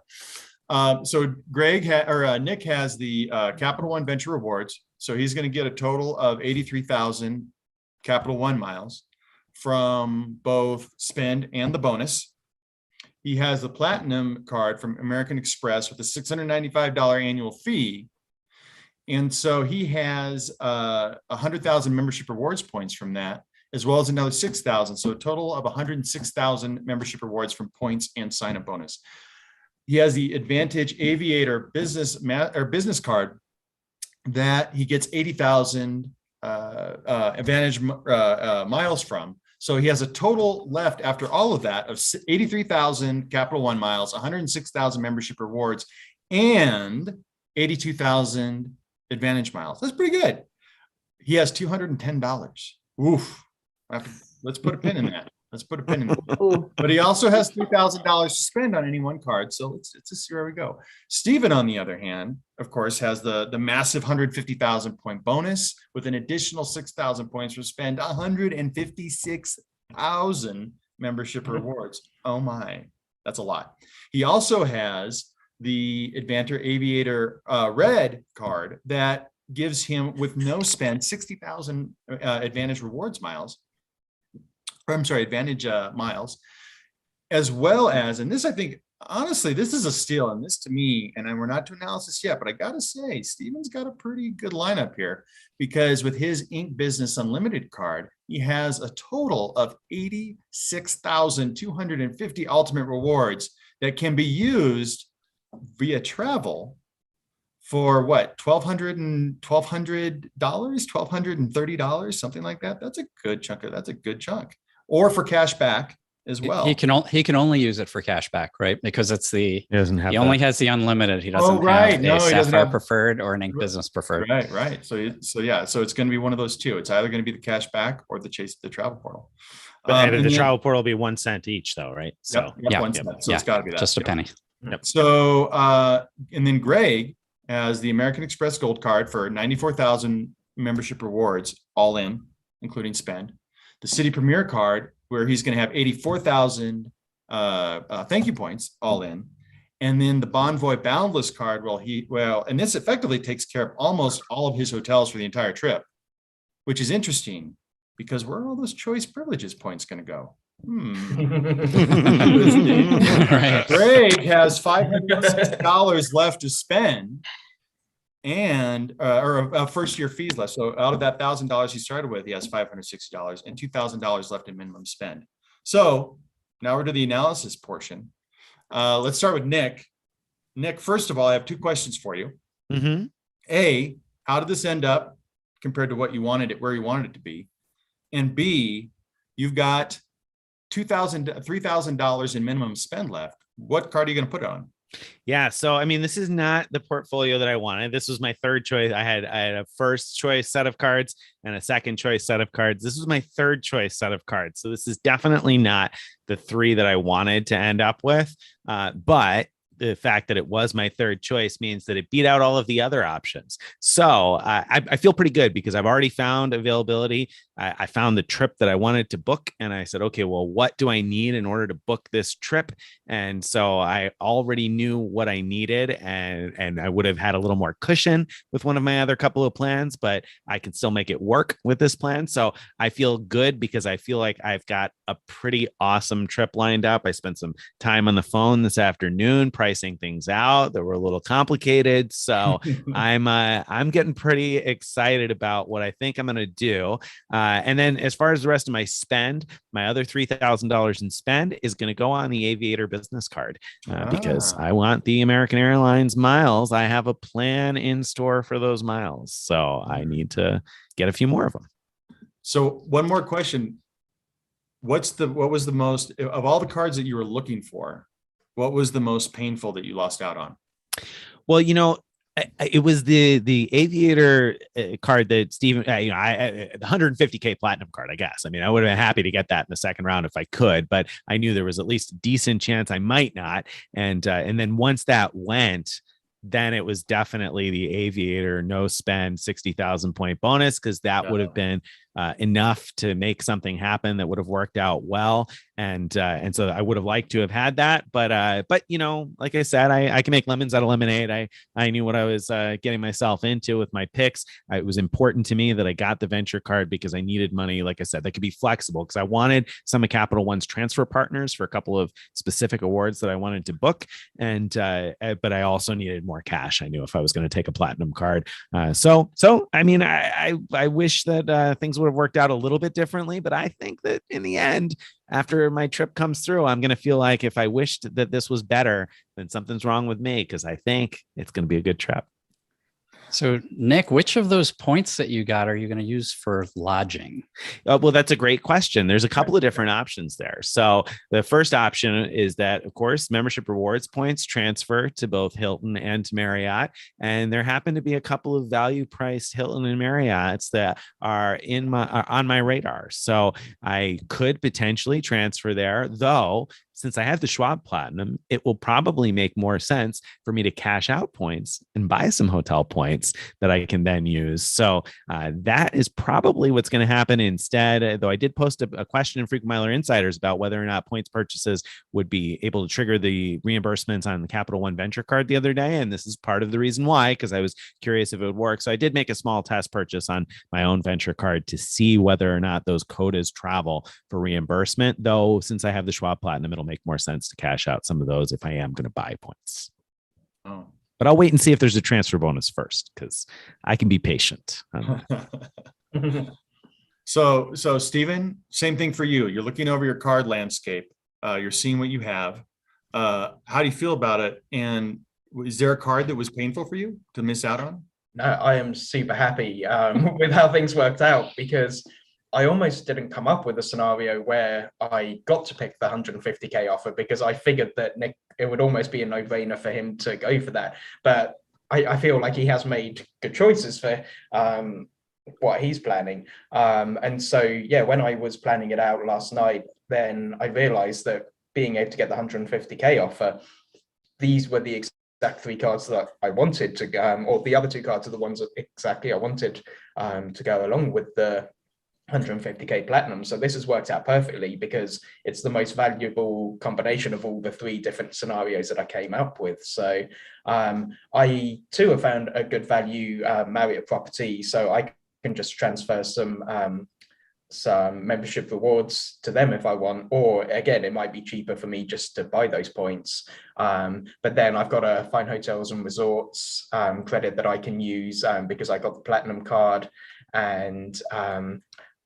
So Nick has the Capital One Venture Rewards. So he's going to get a total of 83,000 Capital One miles from both spend and the bonus. He has the Platinum card from American Express with a $695 annual fee. And so he has 100,000 membership rewards points from that, as well as another 6,000. So a total of 106,000 membership rewards from points and sign-up bonus. He has the Advantage Aviator business card that he gets 80,000 Advantage miles from. So he has a total left after all of that of 83,000 Capital One miles, 106,000 membership rewards, and 82,000 Advantage miles. That's pretty good. He has $210. Oof. Let's put a pin in that. Let's put a pin in that. Ooh. But he also has $3,000 to spend on any one card. So let's just see where we go. Steven, on the other hand, of course, has the massive 150,000 point bonus with an additional 6,000 points for spend, 156,000 membership rewards. Oh my, that's a lot. He also has the Advantage Aviator red card that gives him, with no spend, 60,000 Advantage rewards miles. Advantage miles, as well as, and this, I think, honestly, this is a steal. And this to me, and we're not to analysis yet, but I got to say, Steven's got a pretty good lineup here, because with his Inc. Business Unlimited card, he has a total of 86,250 ultimate rewards that can be used via travel for what, $1,230, something like that. That's a good chunk. Or for cash back as well. He can only use it for cash back, right? Because it's He doesn't have he that. only has the unlimited. He doesn't right. have No, a he doesn't Sapphire have- preferred or an Inc. Business preferred. Right. So it's going to be one of those two. It's either going to be the cash back or the travel portal. But And the then- travel portal will be 1 cent each, though, right? So Yeah. 1 cent. So Yeah. it's got to be that. Just a penny. So, and then Greg has the American Express Gold card for 94,000 membership rewards, all in, including spend. The City Premier card, where he's going to have 84,000 thank you points, all in. And then the Bonvoy Boundless card, and this effectively takes care of almost all of his hotels for the entire trip, which is interesting, because where are all those choice privileges points going to go? Right. Greg has $506 left to spend, and or first year fees left. So out of that $1,000 he started with, he has $560 and $2,000 left in minimum spend. So now we're to the analysis portion. Let's start with Nick. Nick, first of all, I have 2 questions for you. Mm-hmm. A, how did this end up compared to what you wanted it, where you wanted it to be? And B, you've got $3,000 in minimum spend left. What card are you going to put it on? Yeah. So, I mean, this is not the portfolio that I wanted. This was my third choice. I had a first choice set of cards and a second choice set of cards. This was my third choice set of cards. So this is definitely not the 3 that I wanted to end up with. But the fact that it was my third choice means that it beat out all of the other options. So I feel pretty good, because I've already found availability. I found the trip that I wanted to book, and I said, okay, well, what do I need in order to book this trip? And so I already knew what I needed, and I would have had a little more cushion with one of my other couple of plans, but I can still make it work with this plan. So I feel good, because I feel like I've got a pretty awesome trip lined up. I spent some time on the phone this afternoon pricing things out that were a little complicated. So I'm getting pretty excited about what I think I'm going to do. And then as far as the rest of my spend, my other $3,000 in spend is going to go on the Aviator business card because I want the American Airlines miles. I have a plan in store for those miles. So I need to get a few more of them. So one more question. What was the most, of all the cards that you were looking for, what was the most painful that you lost out on? Well, it was the Aviator card that Steven, the 150K platinum card, I guess. I mean, I would have been happy to get that in the second round if I could, but I knew there was at least a decent chance I might not. And then once that went, then it was definitely the Aviator no spend 60,000 point bonus, because that would have been enough to make something happen that would have worked out well. And so I would have liked to have had that, but like I said, I can make lemons out of lemonade. I knew what I was getting myself into with my picks. It was important to me that I got the venture card because I needed money, like I said, that could be flexible, because I wanted some of Capital One's transfer partners for a couple of specific awards that I wanted to book. And but I also needed more cash. I knew if I was going to take a platinum card. So I mean, I wish that things would have worked out a little bit differently, but I think that in the end, after my trip comes through, I'm going to feel like if I wished that this was better, then something's wrong with me, because I think it's going to be a good trip. So, Nick, which of those points that you got are you going to use for lodging? Well, that's a great question. There's a couple of different options there. So the first option is that, of course, membership rewards points transfer to both Hilton and to Marriott. And there happen to be a couple of value priced Hilton and Marriotts that are on my radar. So I could potentially transfer there, though. Since I have the Schwab Platinum, it will probably make more sense for me to cash out points and buy some hotel points that I can then use. So that is probably what's going to happen instead. Though I did post a question in Frequent Miler Insiders about whether or not points purchases would be able to trigger the reimbursements on the Capital One Venture card the other day. And this is part of the reason why, because I was curious if it would work. So I did make a small test purchase on my own Venture card to see whether or not those quotas travel for reimbursement. Though, since I have the Schwab Platinum, it'll make more sense to cash out some of those if I am going to buy points. Oh. But I'll wait and see if there's a transfer bonus first, because I can be patient. So Stephen, same thing for you. You're looking over your card landscape. You're seeing what you have. How do you feel about it? And is there a card that was painful for you to miss out on? No, I am super happy with how things worked out, because I almost didn't come up with a scenario where I got to pick the 150K offer, because I figured that Nick, it would almost be a no-brainer for him to go for that. But I feel like he has made good choices for what he's planning. And so, yeah, when I was planning it out last night, then I realized that being able to get the 150K offer, these were the exact three cards that I wanted to, or the other two cards are the ones that exactly I wanted to go along with the 150K platinum. So this has worked out perfectly, because it's the most valuable combination of all the three different scenarios that I came up with. So I too have found a good value Marriott property, so I can just transfer some membership rewards to them if I want, or again, it might be cheaper for me just to buy those points. But then I've got a Fine Hotels and Resorts credit that I can use because I got the platinum card. And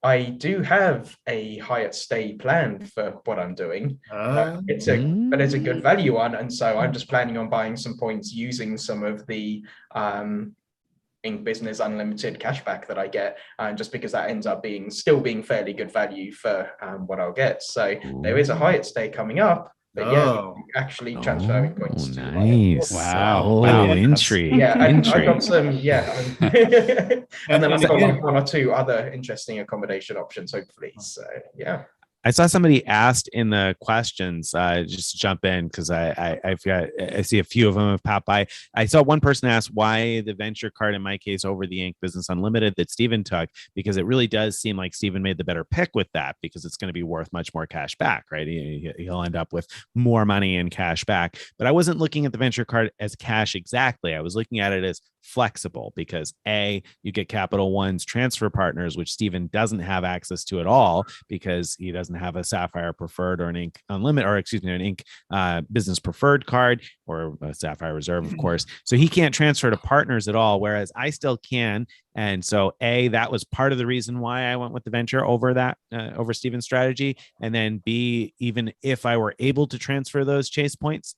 I do have a Hyatt stay planned for what I'm doing. But it's a good value one, and so I'm just planning on buying some points using some of the Ink Business Unlimited cashback that I get, just because that ends up still being fairly good value for what I'll get. So there is a Hyatt stay coming up. But actually transferring points to nice. Wow. Oh, intrigue. Yeah, and intrigue. I got some, and then I've got like one or two other interesting accommodation options, hopefully. So yeah. I saw somebody asked in the questions, just to jump in, because I see a few of them have popped by. I saw one person ask why the venture card, in my case, over the Ink Business Unlimited that Stephen took, because it really does seem like Stephen made the better pick with that, because it's going to be worth much more cash back, right? He'll end up with more money in cash back. But I wasn't looking at the venture card as cash exactly. I was looking at it as flexible because you get Capital One's transfer partners, which Steven doesn't have access to at all because he doesn't have a Sapphire Preferred or an Inc. Unlimited, or excuse me, an Inc. Business Preferred card or a Sapphire Reserve, of course. So he can't transfer to partners at all, whereas I still can. And so that was part of the reason why I went with the venture over Steven's strategy. And then B, even if I were able to transfer those Chase points,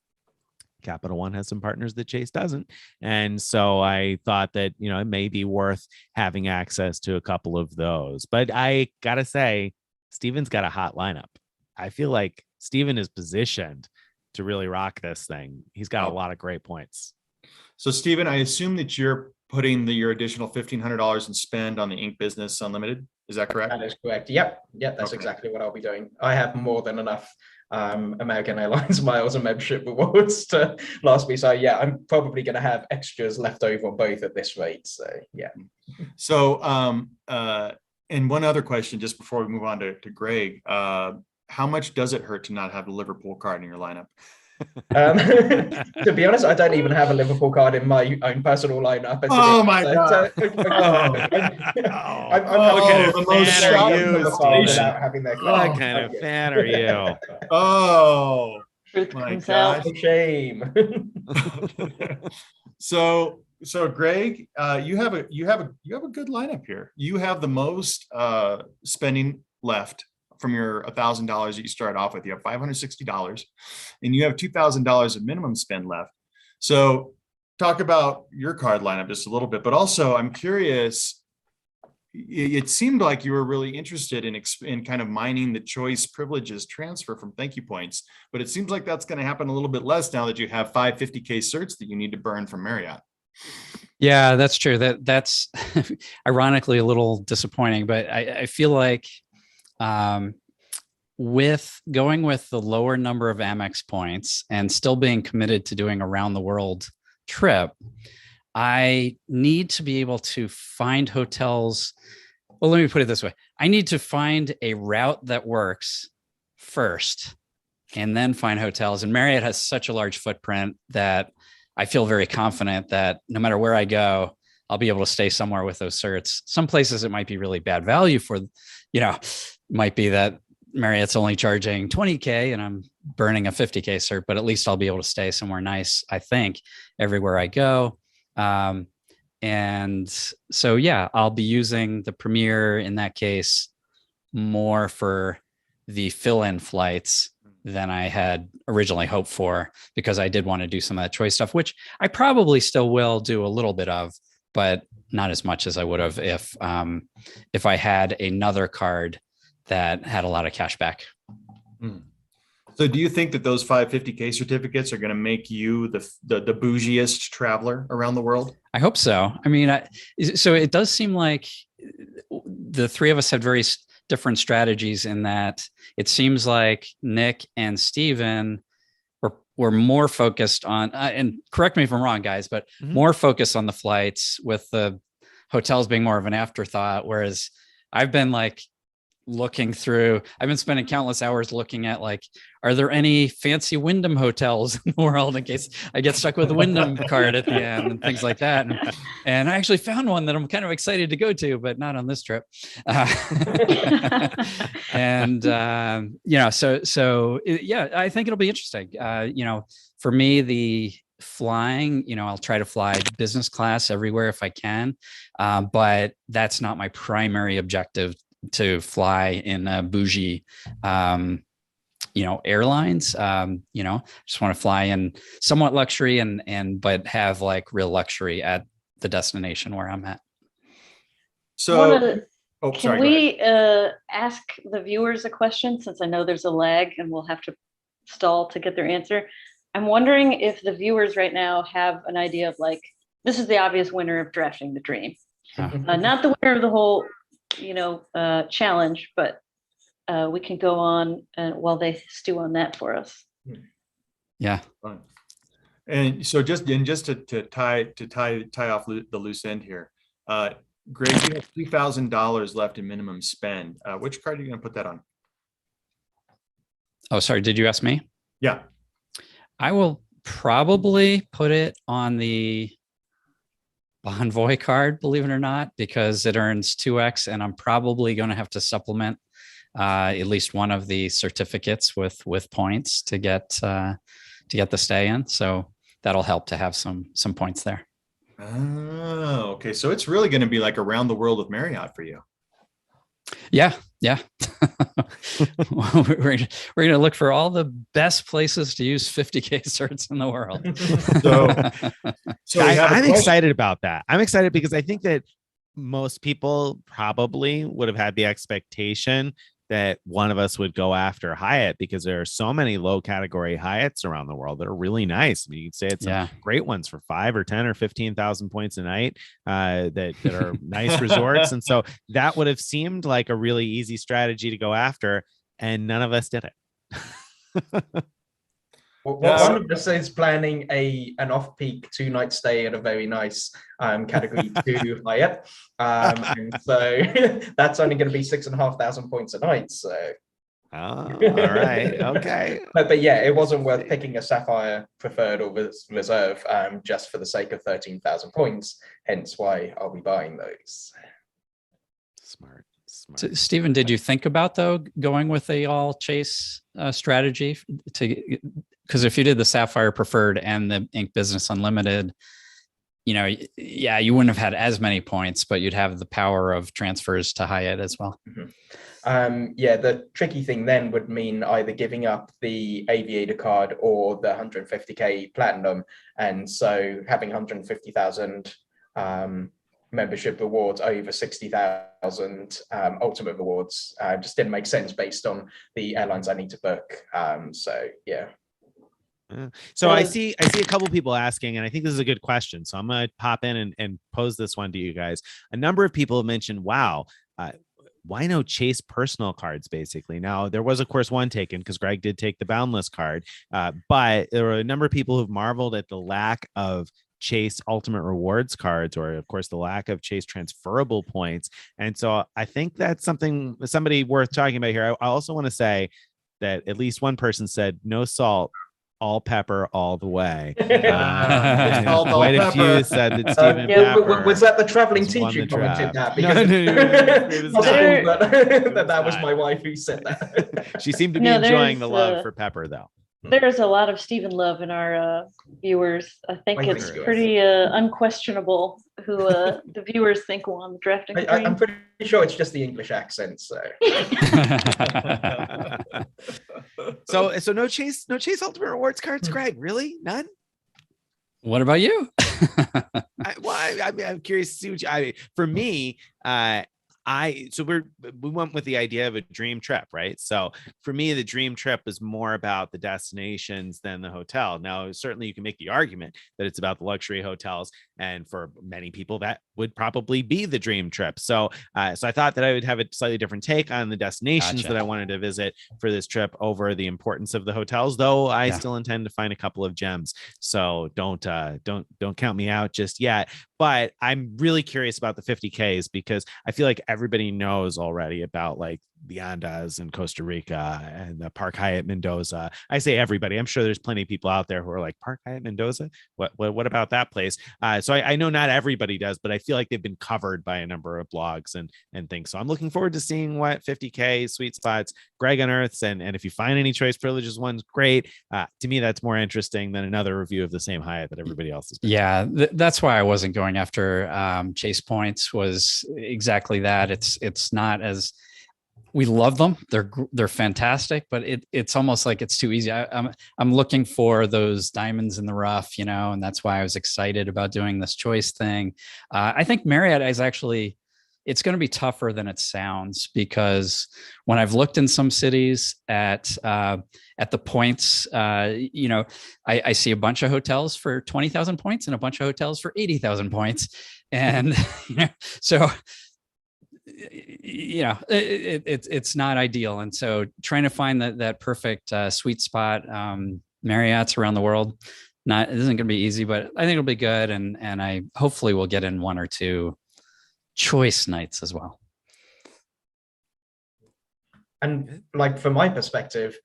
Capital One has some partners that Chase doesn't. And so I thought that, it may be worth having access to a couple of those. But I got to say, Steven's got a hot lineup. I feel like Steven is positioned to really rock this thing. He's got a lot of great points. So Steven, I assume that you're putting your additional $1,500 in spend on the Inc. Business Unlimited. Is that correct? That is correct. Yep. That's exactly what I'll be doing. I have more than enough American Airlines miles and membership rewards to last me. So yeah, I'm probably going to have extras left over on both at this rate. So yeah. So and one other question, just before we move on to Greg, how much does it hurt to not have a Liverpool card in your lineup? To be honest, I don't even have a Liverpool card in my own personal lineup. Oh my God! What kind of fan are you? Oh, Truth my comes gosh! out. Shame. So Greg, you have a good lineup here. You have the most spending left from your $1,000 that you start off with. You have $560 and you have $2,000 of minimum spend left. So talk about your card lineup just a little bit, but also I'm curious, it seemed like you were really interested in kind of mining the choice privileges transfer from Thank You Points, but it seems like that's going to happen a little bit less now that you have 550K certs that you need to burn from Marriott. Yeah, that's true. That's ironically a little disappointing, but I feel like with going with the lower number of Amex points and still being committed to doing a round the world trip, I need to be able to find hotels. Well, let me put it this way. I need to find a route that works first and then find hotels. And Marriott has such a large footprint that I feel very confident that no matter where I go, I'll be able to stay somewhere with those certs. Some places it might be really bad value for, might be that Marriott's only charging 20K and I'm burning a 50K cert, but at least I'll be able to stay somewhere nice, I think, everywhere I go. And so, yeah, I'll be using the Premier in that case more for the fill-in flights than I had originally hoped for, because I did want to do some of that choice stuff, which I probably still will do a little bit of, but not as much as I would have if I had another card that had a lot of cash back. So do you think that those 550K certificates are going to make you the bougiest traveler around the world? I hope so. I mean, so it does seem like the three of us had very different strategies in that it seems like Nick and Steven were more focused on, and correct me if I'm wrong, guys, but more focused on the flights, with the hotels being more of an afterthought. Whereas I've been like I've been spending countless hours looking at are there any fancy Wyndham hotels in the world in case I get stuck with a Wyndham card at the end and things like that. And I actually found one that I'm kind of excited to go to, but not on this trip. And, yeah, I think it'll be interesting. For me, the flying, I'll try to fly business class everywhere if I can. But that's not my primary objective, to fly in a bougie, airlines. Just want to fly in somewhat luxury but have real luxury at the destination where I'm at. So, can we ask the viewers a question, since I know there's a lag and we'll have to stall to get their answer? I'm wondering if the viewers right now have an idea of this is the obvious winner of Drafting the Dream. Not the winner of the whole challenge, but we can go on while they stew on that for us. Yeah. And so just to tie off the loose end here, Greg, you have $3,000 left in minimum spend. Which card are you going to put that on? Oh, sorry. Did you ask me? Yeah. I will probably put it on the Bonvoy card, believe it or not, because it earns 2x, and I'm probably going to have to supplement at least one of the certificates with points to get the stay in. So that'll help to have some points there. Oh, okay. So it's really going to be like around the world with Marriott for you. Yeah. we're going to look for all the best places to use 50K certs in the world. So I'm excited about that. I'm excited because I think that most people probably would have had the expectation that one of us would go after Hyatt, because there are so many low category Hyatts around the world that are really nice. I mean, you could say it's some great ones for 5 or 10 or 15,000 points a night that are nice resorts. And so that would have seemed like a really easy strategy to go after, and none of us did it. Well, one of us is planning an off-peak 2-night stay at a very nice category 2 Hyatt, and so that's only going to be 6,500 points a night. So, all right, okay. But yeah, it wasn't worth picking a Sapphire Preferred or Reserve just for the sake of 13,000 points. Hence why I'll be buying those. Smart. So, Stephen, did you think about going with a all chase strategy because if you did the Sapphire Preferred and the Ink Business Unlimited, you wouldn't have had as many points, but you'd have the power of transfers to Hyatt as well. Mm-hmm. The tricky thing then would mean either giving up the Aviator card or the 150K Platinum, and so having 150,000 membership rewards over 60,000 ultimate rewards just didn't make sense based on the airlines I need to book. So I see a couple people asking, and I think this is a good question. So I'm going to pop in and pose this one to you guys. A number of people have mentioned, wow, why no Chase personal cards, basically? Now, there was, of course, one taken because Greg did take the Boundless card, but there were a number of people who've marveled at the lack of Chase Ultimate Rewards cards, or of course the lack of Chase transferable points. And so I think that's somebody worth talking about here. I also want to say that at least one person said no salt, all pepper, all the way. Quite a few said that Stephen Pepper was that the traveling teacher who commented that? Because that was my wife who said that. She seemed to be enjoying the love for Pepper, though. There's a lot of Stephen love in our viewers. I think it's pretty unquestionable who the viewers think won the drafting. I'm pretty sure it's just the English accent. So, so no Chase Ultimate Rewards cards, Greg. Really, none? What about you? I'm curious to see for me. We went with the idea of a dream trip, right? So for me, the dream trip is more about the destinations than the hotel. Now, certainly you can make the argument that it's about the luxury hotels, and for many people that would probably be the dream trip. So I thought that I would have a slightly different take on the destinations that I wanted to visit for this trip over the importance of the hotels, though I still intend to find a couple of gems. So don't count me out just yet. But I'm really curious about the 50Ks because I feel like everybody knows already about like the Andaz in Costa Rica and the Park Hyatt Mendoza. I say everybody. I'm sure there's plenty of people out there who are like, Park Hyatt Mendoza? What about that place? So I know not everybody does, but I feel like they've been covered by a number of blogs and things. So I'm looking forward to seeing what 50K sweet spots Greg unearths. And if you find any choice privileges ones, great. To me, that's more interesting than another review of the same Hyatt that everybody else has been. Yeah, that's why I wasn't going after Chase points, was exactly that. It's not as... We love them. They're fantastic, but it's almost like it's too easy. I'm looking for those diamonds in the rough, and that's why I was excited about doing this choice thing. I think Marriott is actually, it's going to be tougher than it sounds, because when I've looked in some cities at the points, I see a bunch of hotels for 20,000 points and a bunch of hotels for 80,000 points, and so. It's not ideal, and so trying to find that perfect sweet spot, Marriott's around the world, it isn't going to be easy, but I think it'll be good, and I hopefully will get in one or two choice nights as well. And like from my perspective,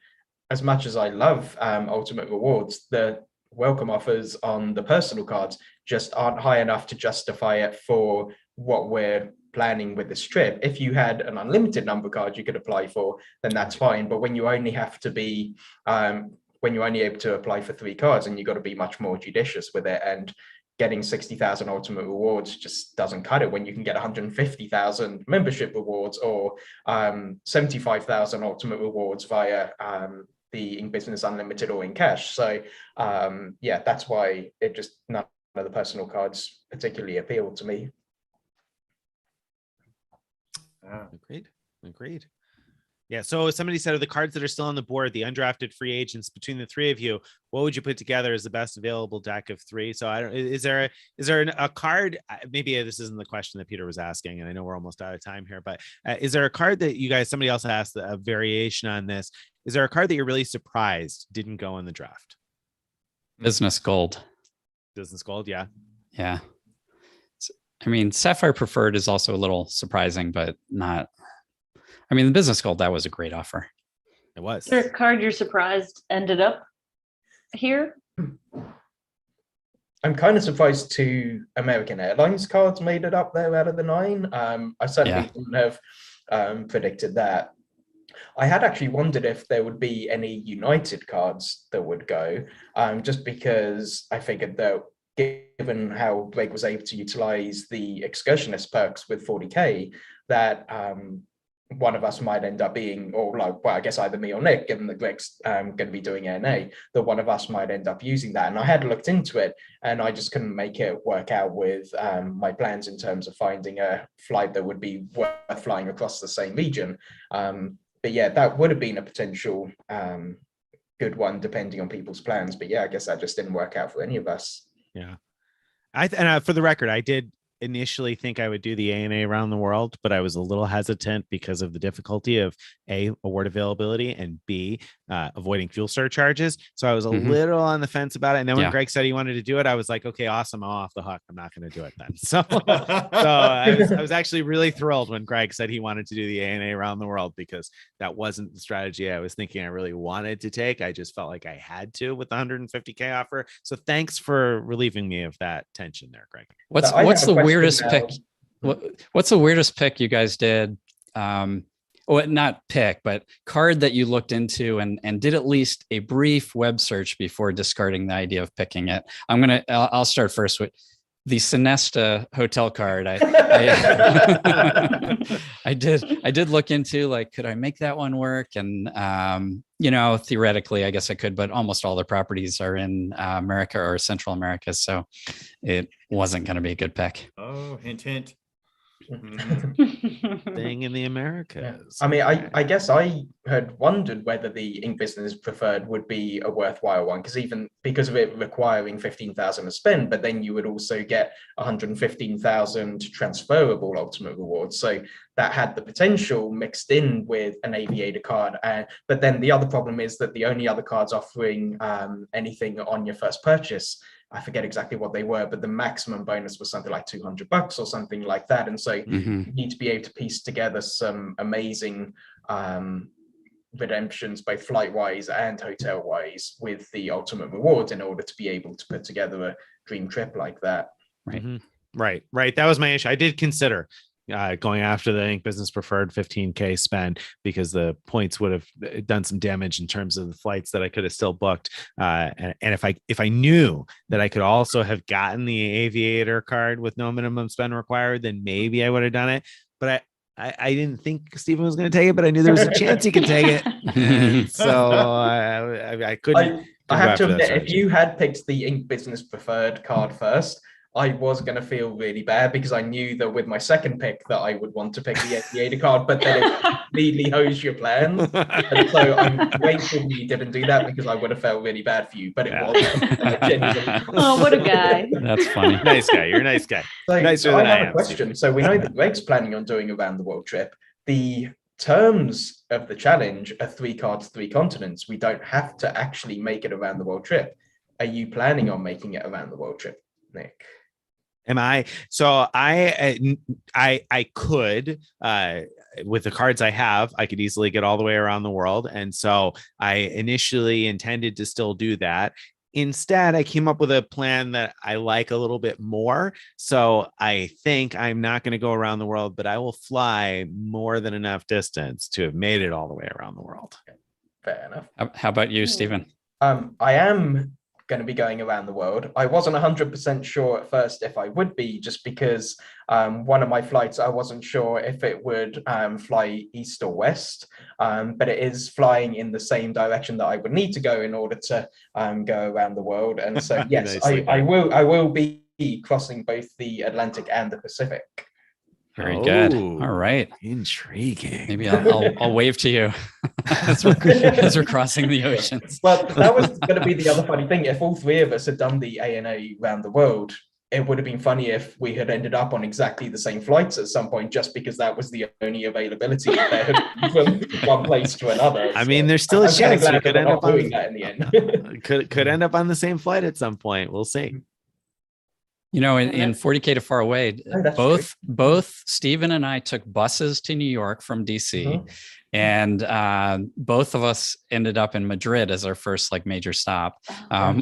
as much as I love Ultimate Rewards, the welcome offers on the personal cards just aren't high enough to justify it for what we're planning with this trip. If you had an unlimited number of cards you could apply for, then that's fine. But when you only have to be, when you're only able to apply for 3 cards, and you've got to be much more judicious with it, and getting 60,000 ultimate rewards just doesn't cut it when you can get 150,000 membership rewards, or 75,000 ultimate rewards via the Ink Business Unlimited or in cash. So yeah, that's why it just, none of the personal cards particularly appeal to me. Agreed. Yeah. So somebody said, of the cards that are still on the board, the undrafted free agents, between the 3 of you, what would you put together as the best available deck of 3? So I don't, is there a card? Maybe this isn't the question that Peter was asking, and I know we're almost out of time here, but is there a card that you guys, somebody else asked a variation on this? Is there a card that you're really surprised didn't go in the draft? Business Gold. Business Gold. Yeah. Yeah. I mean, Sapphire Preferred is also a little surprising, but not. I mean, the Business Gold, that was a great offer. It was. Is there a card you're surprised ended up here? I'm kind of surprised 2 American Airlines cards made it up there out of the 9. I certainly wouldn't have predicted that. I had actually wondered if there would be any United cards that would go, just because I figured that given how Greg was able to utilize the excursionist perks with 40K, that one of us might end up being, or like, well, I guess either me or Nick, given that Greg's going to be doing ANA, that one of us might end up using that. And I had looked into it, and I just couldn't make it work out with my plans in terms of finding a flight that would be worth flying across the same region. But yeah, that would have been a potential good one, depending on people's plans. But yeah, I guess that just didn't work out for any of us. Yeah. For the record, I did initially think I would do the ANA around the world, but I was a little hesitant because of the difficulty of A, award availability, and B, avoiding fuel surcharges. So I was a little on the fence about it. And then when Greg said he wanted to do it, I was like, okay, awesome. I'm off the hook. I'm not going to do it then. So I was actually really thrilled when Greg said he wanted to do the ANA around the world, because that wasn't the strategy I was thinking I really wanted to take. I just felt like I had to with the 150K offer. So thanks for relieving me of that tension there, Greg. What's the weirdest pick? What's the weirdest pick you guys did? Well, not pick, but card that you looked into and did at least a brief web search before discarding the idea of picking it. I'll start first with the Sonesta hotel card. I did look into, like, could I make that one work? And theoretically, I guess I could, but almost all the properties are in America or Central America, so it wasn't going to be a good pick. Oh, hint, hint. Thing in the Americas. Yeah. I mean, I guess I had wondered whether the Ink Business Preferred would be a worthwhile one, because even because of it requiring 15,000 to spend, but then you would also get 115,000 transferable ultimate rewards. So that had the potential mixed in with an aviator card. But then the other problem is that the only other cards offering anything on your first purchase, I forget exactly what they were, but the maximum bonus was something like $200 or something like that. And so you need to be able to piece together some amazing redemptions, both flight wise and hotel wise, with the ultimate rewards in order to be able to put together a dream trip like that. Right. Right. That was my issue. I did consider going after the Ink Business Preferred 15K spend, because the points would have done some damage in terms of the flights that I could have still booked. And if I knew that I could also have gotten the aviator card with no minimum spend required, then maybe I would have done it. But I didn't think Stephen was going to take it, but I knew there was a chance he could take it. So I couldn't. I have to admit, if you had picked the Ink Business Preferred card first, I was going to feel really bad, because I knew that with my second pick that I would want to pick the aviator card, but then it completely hosed your plans. And so I'm grateful you didn't do that, because I would have felt really bad for you, but it wasn't. Oh, what a guy. That's funny. Nice guy. You're a nice guy. So Nicer than I I have am, a question. So we know that Greg's planning on doing a round the world trip. The terms of the challenge are 3 cards, 3 continents. We don't have to actually make it around the world trip. Are you planning on making it around the world trip, Nick? Am I? So I could, with the cards I have, I could easily get all the way around the world. And so I initially intended to still do that. Instead, I came up with a plan that I like a little bit more. So I think I'm not going to go around the world, but I will fly more than enough distance to have made it all the way around the world. Fair enough. How about you, Stephen? I am going to be going around the world. I wasn't 100% sure at first if I would be, just because one of my flights, I wasn't sure if it would fly east or west, but it is flying in the same direction that I would need to go in order to go around the world. And so, yes, Nicely I done. will be crossing both the Atlantic and the Pacific. Very good. Oh, All right. Intriguing. Maybe I'll wave to you as we're crossing the oceans. Well, that was going to be the other funny thing. If all three of us had done the ANA around the world, it would have been funny if we had ended up on exactly the same flights at some point, just because that was the only availability there had been from one place to another. I mean, there's still a I'm kinda chance we glad could that end we're up not on doing that in the end. could end up on the same flight at some point. We'll see. You know, in 40K to Far Away, Oh, that's both Stephen and I took buses to New York from DC, Mhm. and both of us ended up in Madrid as our first like major stop.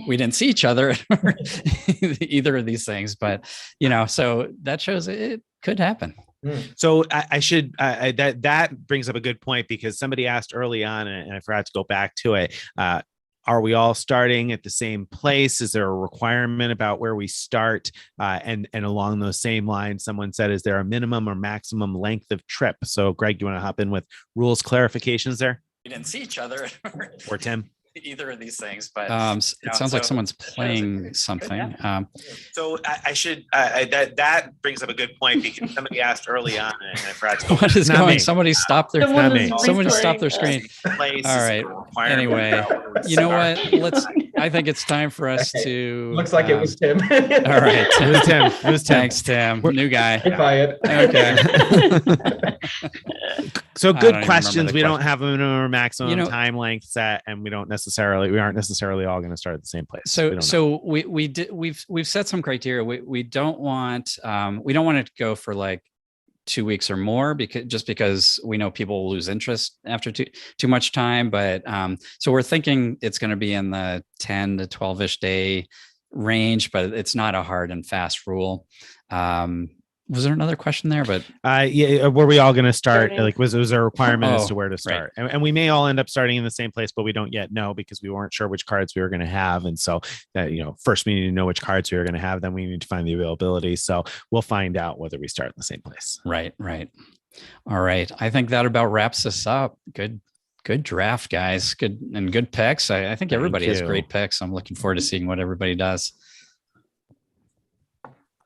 We didn't see each other at either of these things, but you know, so that shows it could happen. So I should that brings up a good point, because somebody asked early on, and I forgot to go back to it. Are we all starting at the same place? Is there a requirement about where we start? And along those same lines, someone said, is there a minimum or maximum length of trip? So Greg, you want to hop in with rules clarifications there? We didn't see each other Or Tim? either of these things, but it sounds like someone's playing something. So I should that brings up a good point, because somebody asked early on, and I forgot to go. What is Not going? me. Somebody stop their Someone is someone whispering. stop their screen. Place, All right. Anyway, you know what? I think it's time for us Okay. to. Looks like it was Tim. All right. It was Tim. It was Tim. Thanks, Tim. New guy. Fired. Okay. So I don't good even questions. remember the We don't have a minimum or maximum You know- time length set, and we aren't necessarily all going to start at the same place. We So don't know. so we've set some criteria. We don't want it to go for like 2 weeks or more, because we know people will lose interest after too much time. But so we're thinking it's going to be in the 10 to 12-ish day range, but it's not a hard and fast rule. Was there another question there? But yeah, were we all going to start? Starting. Like, was there a requirement as Oh, to where to right. start? And we may all end up starting in the same place, but we don't yet know, because we weren't sure which cards we were going to have. And so that, first we need to know which cards we are going to have. Then we need to find the availability. So we'll find out whether we start in the same place. right. All right. I think that about wraps us up. Good draft, guys. Good picks. I think everybody has you. great picks. I'm looking forward to seeing what everybody does.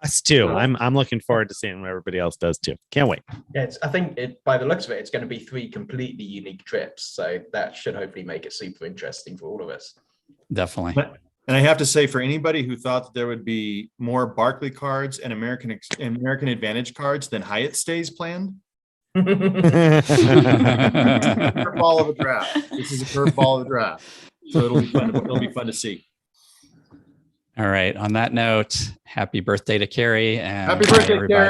Us too. I'm looking forward to seeing what everybody else does too. Can't wait. Yeah, I think by the looks of it, it's going to be 3 completely unique trips. So that should hopefully make it super interesting for all of us. Definitely. And I have to say, for anybody who thought that there would be more Barclay cards and American Advantage cards than Hyatt stays planned, curveball of a draft. This is a curveball of a draft. So it'll be fun to see. All right. On that note, happy birthday to Carrie. And Happy bye, birthday, everybody. Carrie.